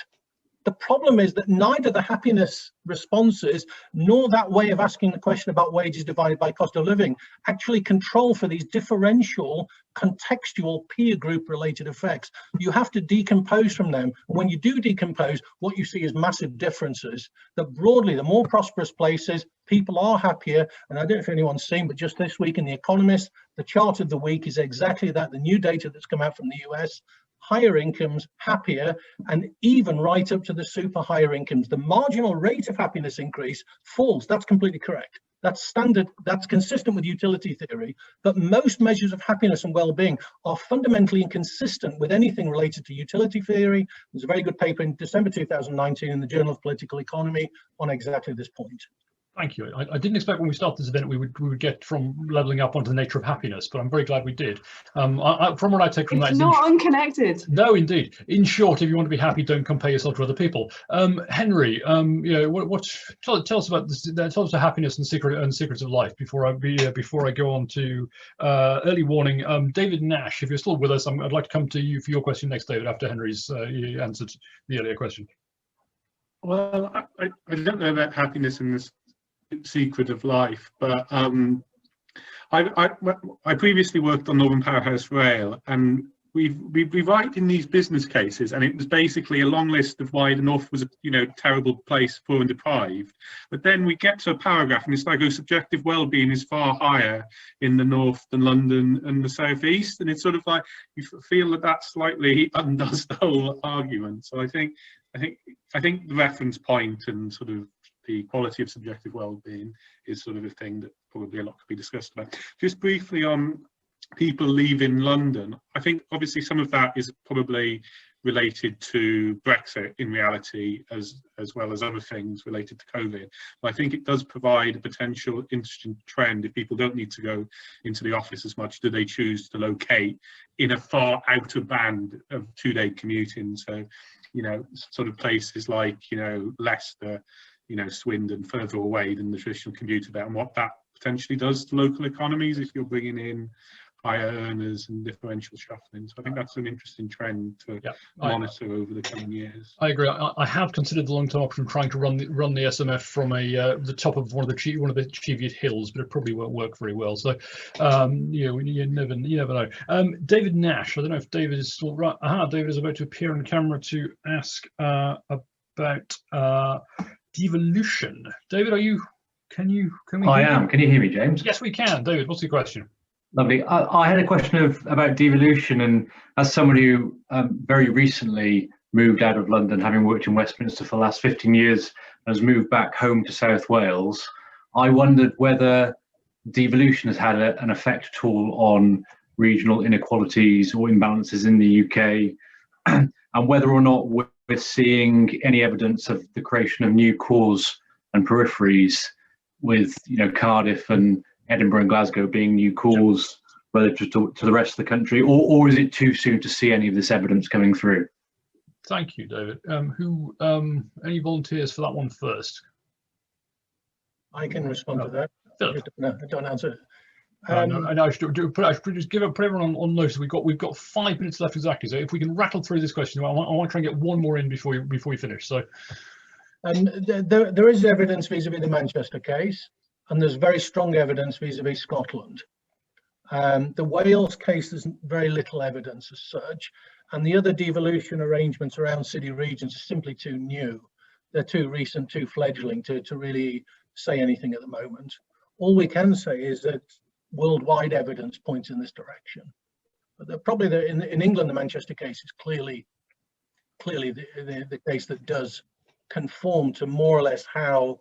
The problem is that neither the happiness responses nor that way of asking the question about wages divided by cost of living actually control for these differential, contextual, peer group related effects. You have to decompose from them. When you do decompose, what you see is massive differences. That broadly, the more prosperous places, people are happier. And I don't know if anyone's seen, but just this week in The Economist, the chart of the week is exactly that. The new data that's come out from the US, higher incomes, happier, and even right up to the super higher incomes. The marginal rate of happiness increase falls. That's completely correct. That's standard, that's consistent with utility theory, but most measures of happiness and well-being are fundamentally inconsistent with anything related to utility theory. There's a very good paper in December 2019 in the Journal of Political Economy on exactly this point. Thank you. I didn't expect when we started this event we would get from levelling up onto the nature of happiness, but I'm very glad we did. From what I take from that, it's not unconnected. No, indeed. In short, if you want to be happy, don't compare yourself to other people. Henry, you know, tell us about this, tell us the happiness and secrets of life before I go on to early warning. David Nash, if you're still with us, I'd like to come to you for your question next, David, after Henry's answered the earlier question. Well, I don't know about happiness in this secret of life, but I previously worked on Northern Powerhouse Rail, and we write in these business cases, and it was basically a long list of why the North was a terrible place, poor and deprived. But then we get to a paragraph, and it's like, oh, subjective well-being is far higher in the North than London and the South East, and it's sort of like you feel that slightly undoes the whole argument. So I think the reference point and sort of the quality of subjective well-being is sort of a thing that probably a lot could be discussed about. Just briefly on people leaving London, I think obviously some of that is probably related to Brexit in reality, as well as other things related to COVID. But I think it does provide a potential interesting trend. If people don't need to go into the office as much, do they choose to locate in a far outer band of two-day commuting? So, sort of places like, Leicester, Swindon, further away than the traditional commuter belt, and what that potentially does to local economies if you're bringing in higher earners and differential shuffling. So I think that's an interesting trend to monitor over the coming years. I agree. I have considered the long-term option of trying to run the SMF from the top of one of the Cheviot hills, but it probably won't work very well. So you never know. David Nash. I don't know if David is still right. David is about to appear on camera to ask about devolution. David, can we I am. Can you hear me, James? Yes, we can. David, what's your question? Lovely. I had a question about devolution, and as someone who very recently moved out of London, having worked in Westminster for the last 15 years, and has moved back home to South Wales, I wondered whether devolution has had an effect at all on regional inequalities or imbalances in the UK, and whether or not we're seeing any evidence of the creation of new cores and peripheries, with Cardiff and Edinburgh and Glasgow being new cores relative to the rest of the country, or is it too soon to see any of this evidence coming through? Thank you, David. Any volunteers for that one first? I can respond to that. Philip. No, I don't answer. I should just put everyone on notice. We've got 5 minutes left exactly. So if we can rattle through this question, I want to try and get one more in before we finish. So, there is evidence vis-a-vis the Manchester case, and there's very strong evidence vis-a-vis Scotland. The Wales case, there's very little evidence as such, and the other devolution arrangements around city regions are simply too new. They're too recent, too fledgling to really say anything at the moment. All we can say is that worldwide evidence points in this direction. But in England, the Manchester case is clearly the case that does conform to more or less how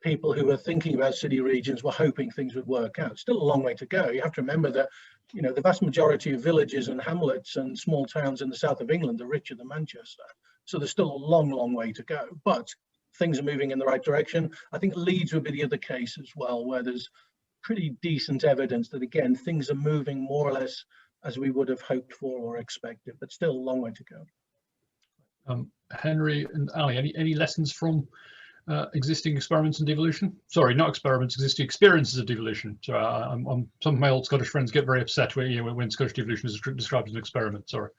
people who were thinking about city regions were hoping things would work out. Still a long way to go. You have to remember that the vast majority of villages and hamlets and small towns in the south of England are richer than Manchester. So there's still a long way to go, but things are moving in the right direction. I think Leeds would be the other case as well, where there's pretty decent evidence that, again, things are moving more or less as we would have hoped for or expected, but still a long way to go. Henry and Ali, any lessons from existing experiments in devolution? Sorry, not experiments, existing experiences of devolution. So some of my old Scottish friends get very upset when Scottish devolution is described as an experiment. Sorry.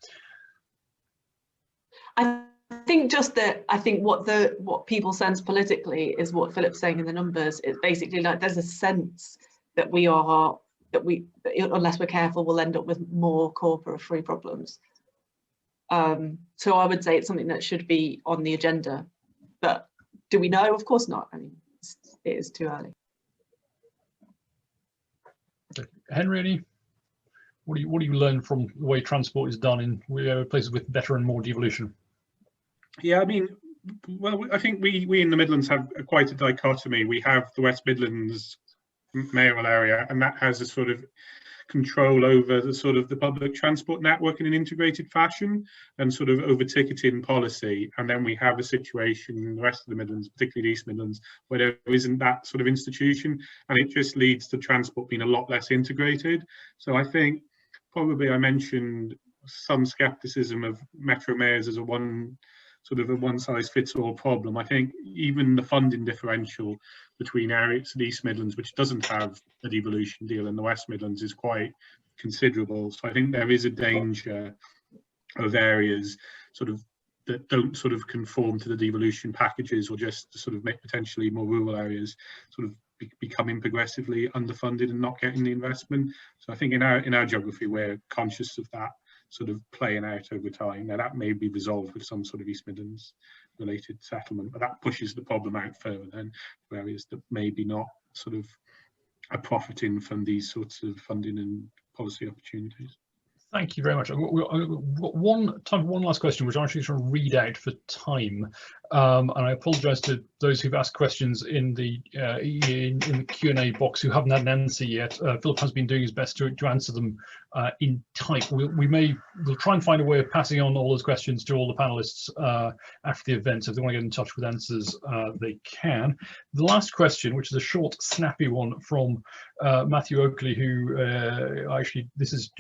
I think just that I think what people sense politically is what Philip's saying in the numbers. It's basically like there's a sense that unless we're careful, we'll end up with more corporate-free problems. So I would say it's something that should be on the agenda, but do we know? Of course not. I mean, it is too early. Okay. Henry, what do you learn from the way transport is done in places with better and more devolution? Yeah, I mean, well, I think we in the Midlands have quite a dichotomy. We have the West Midlands mayoral area, and that has a sort of control over the public transport network in an integrated fashion and sort of over ticketing policy. And then we have a situation in the rest of the Midlands, particularly the East Midlands, where there isn't that sort of institution, and it just leads to transport being a lot less integrated. So I think probably I mentioned some skepticism of metro mayors as a one-size-fits-all problem. I think even the funding differential between areas of the East Midlands, which doesn't have a devolution deal, and the West Midlands is quite considerable. So I think there is a danger of areas that don't conform to the devolution packages, or just to sort of make potentially more rural areas becoming progressively underfunded and not getting the investment. So I think in our geography, we're conscious of that sort of playing out over time. Now that may be resolved with some sort of East Midlands related settlement, but that pushes the problem out further than areas that maybe not are profiting from these sorts of funding and policy opportunities. Thank you very much. I've got time for one last question, which I'm actually trying to read out for time. And I apologise to those who've asked questions in the Q&A box who haven't had an answer yet. Philip has been doing his best to answer them in type. We'll try and find a way of passing on all those questions to all the panelists after the event. So if they want to get in touch with answers, they can. The last question, which is a short, snappy one from Matthew Oakley, who actually, this is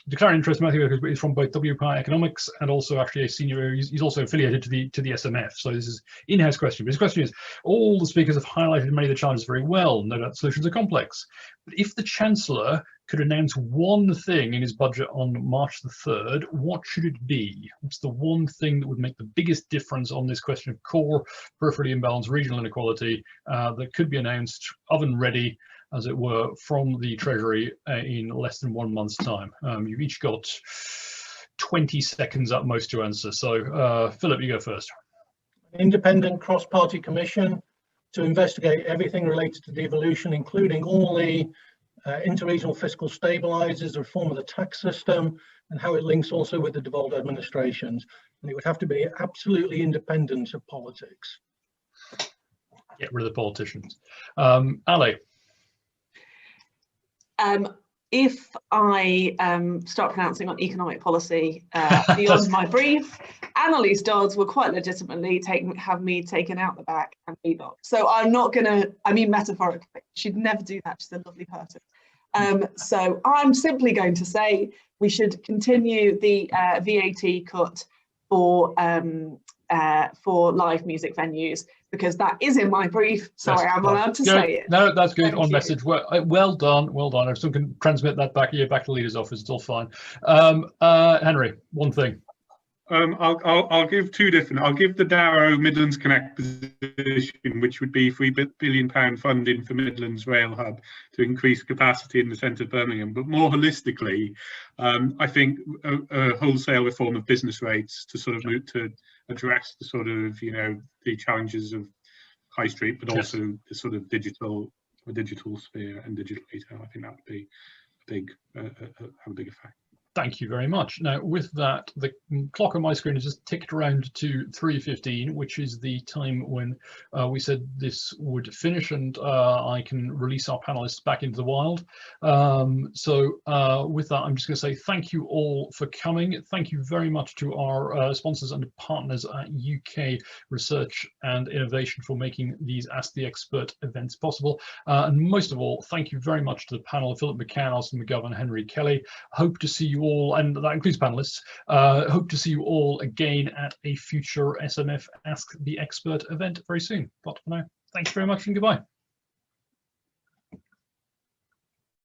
declaring interest. Matthew Oakley is from both WPI Economics and also actually a senior. He's also affiliated to the SMF. So this is in-house question. But his question is: all the speakers have highlighted many of the challenges very well. No doubt solutions are complex. But if the Chancellor could announce one thing in his budget on March the 3rd, what should it be? What's the one thing that would make the biggest difference on this question of core, peripherally imbalanced regional inequality that could be announced, oven ready, as it were, from the Treasury in less than 1 month's time? You've each got 20 seconds at most to answer. So Philip, you go first. Independent cross-party commission to investigate everything related to devolution, including all the interregional fiscal stabilizers, the reform of the tax system, and how it links also with the devolved administrations. And it would have to be absolutely independent of politics. Get rid of the politicians. Ali? If I start pronouncing on economic policy beyond my brief, Annalise Dodds will quite legitimately have me taken out the back and beat up. So I'm not gonna, I mean metaphorically, she'd never do that, she's a lovely person. So I'm simply going to say we should continue the VAT cut for live music venues, because that is in my brief, so I am allowed to say it. No, that's good. Thank on you. Message. Well done, well done. If someone can transmit that back to the leader's office, it's all fine. Henry, one thing. I'll give two different. I'll give the Darrow Midlands Connect position, which would be £3 billion funding for Midlands Rail Hub to increase capacity in the centre of Birmingham. But more holistically, I think a wholesale reform of business rates to sort of move to address the sort of, the challenges of high street, but also the sort of digital sphere and digital retail. I think that would be have a big effect. Thank you very much. Now, with that, the clock on my screen has just ticked around to 3:15, which is the time when we said this would finish, and I can release our panelists back into the wild. So with that, I'm just going to say thank you all for coming. Thank you very much to our sponsors and partners at UK Research and Innovation for making these Ask the Expert events possible. And most of all, thank you very much to the panel: Philip McCann, Alison McGovern, Henry Kelly. Hope to see you all, and that includes panelists, hope to see you all again at a future SMF Ask the Expert event very soon. But for now, thanks very much and goodbye.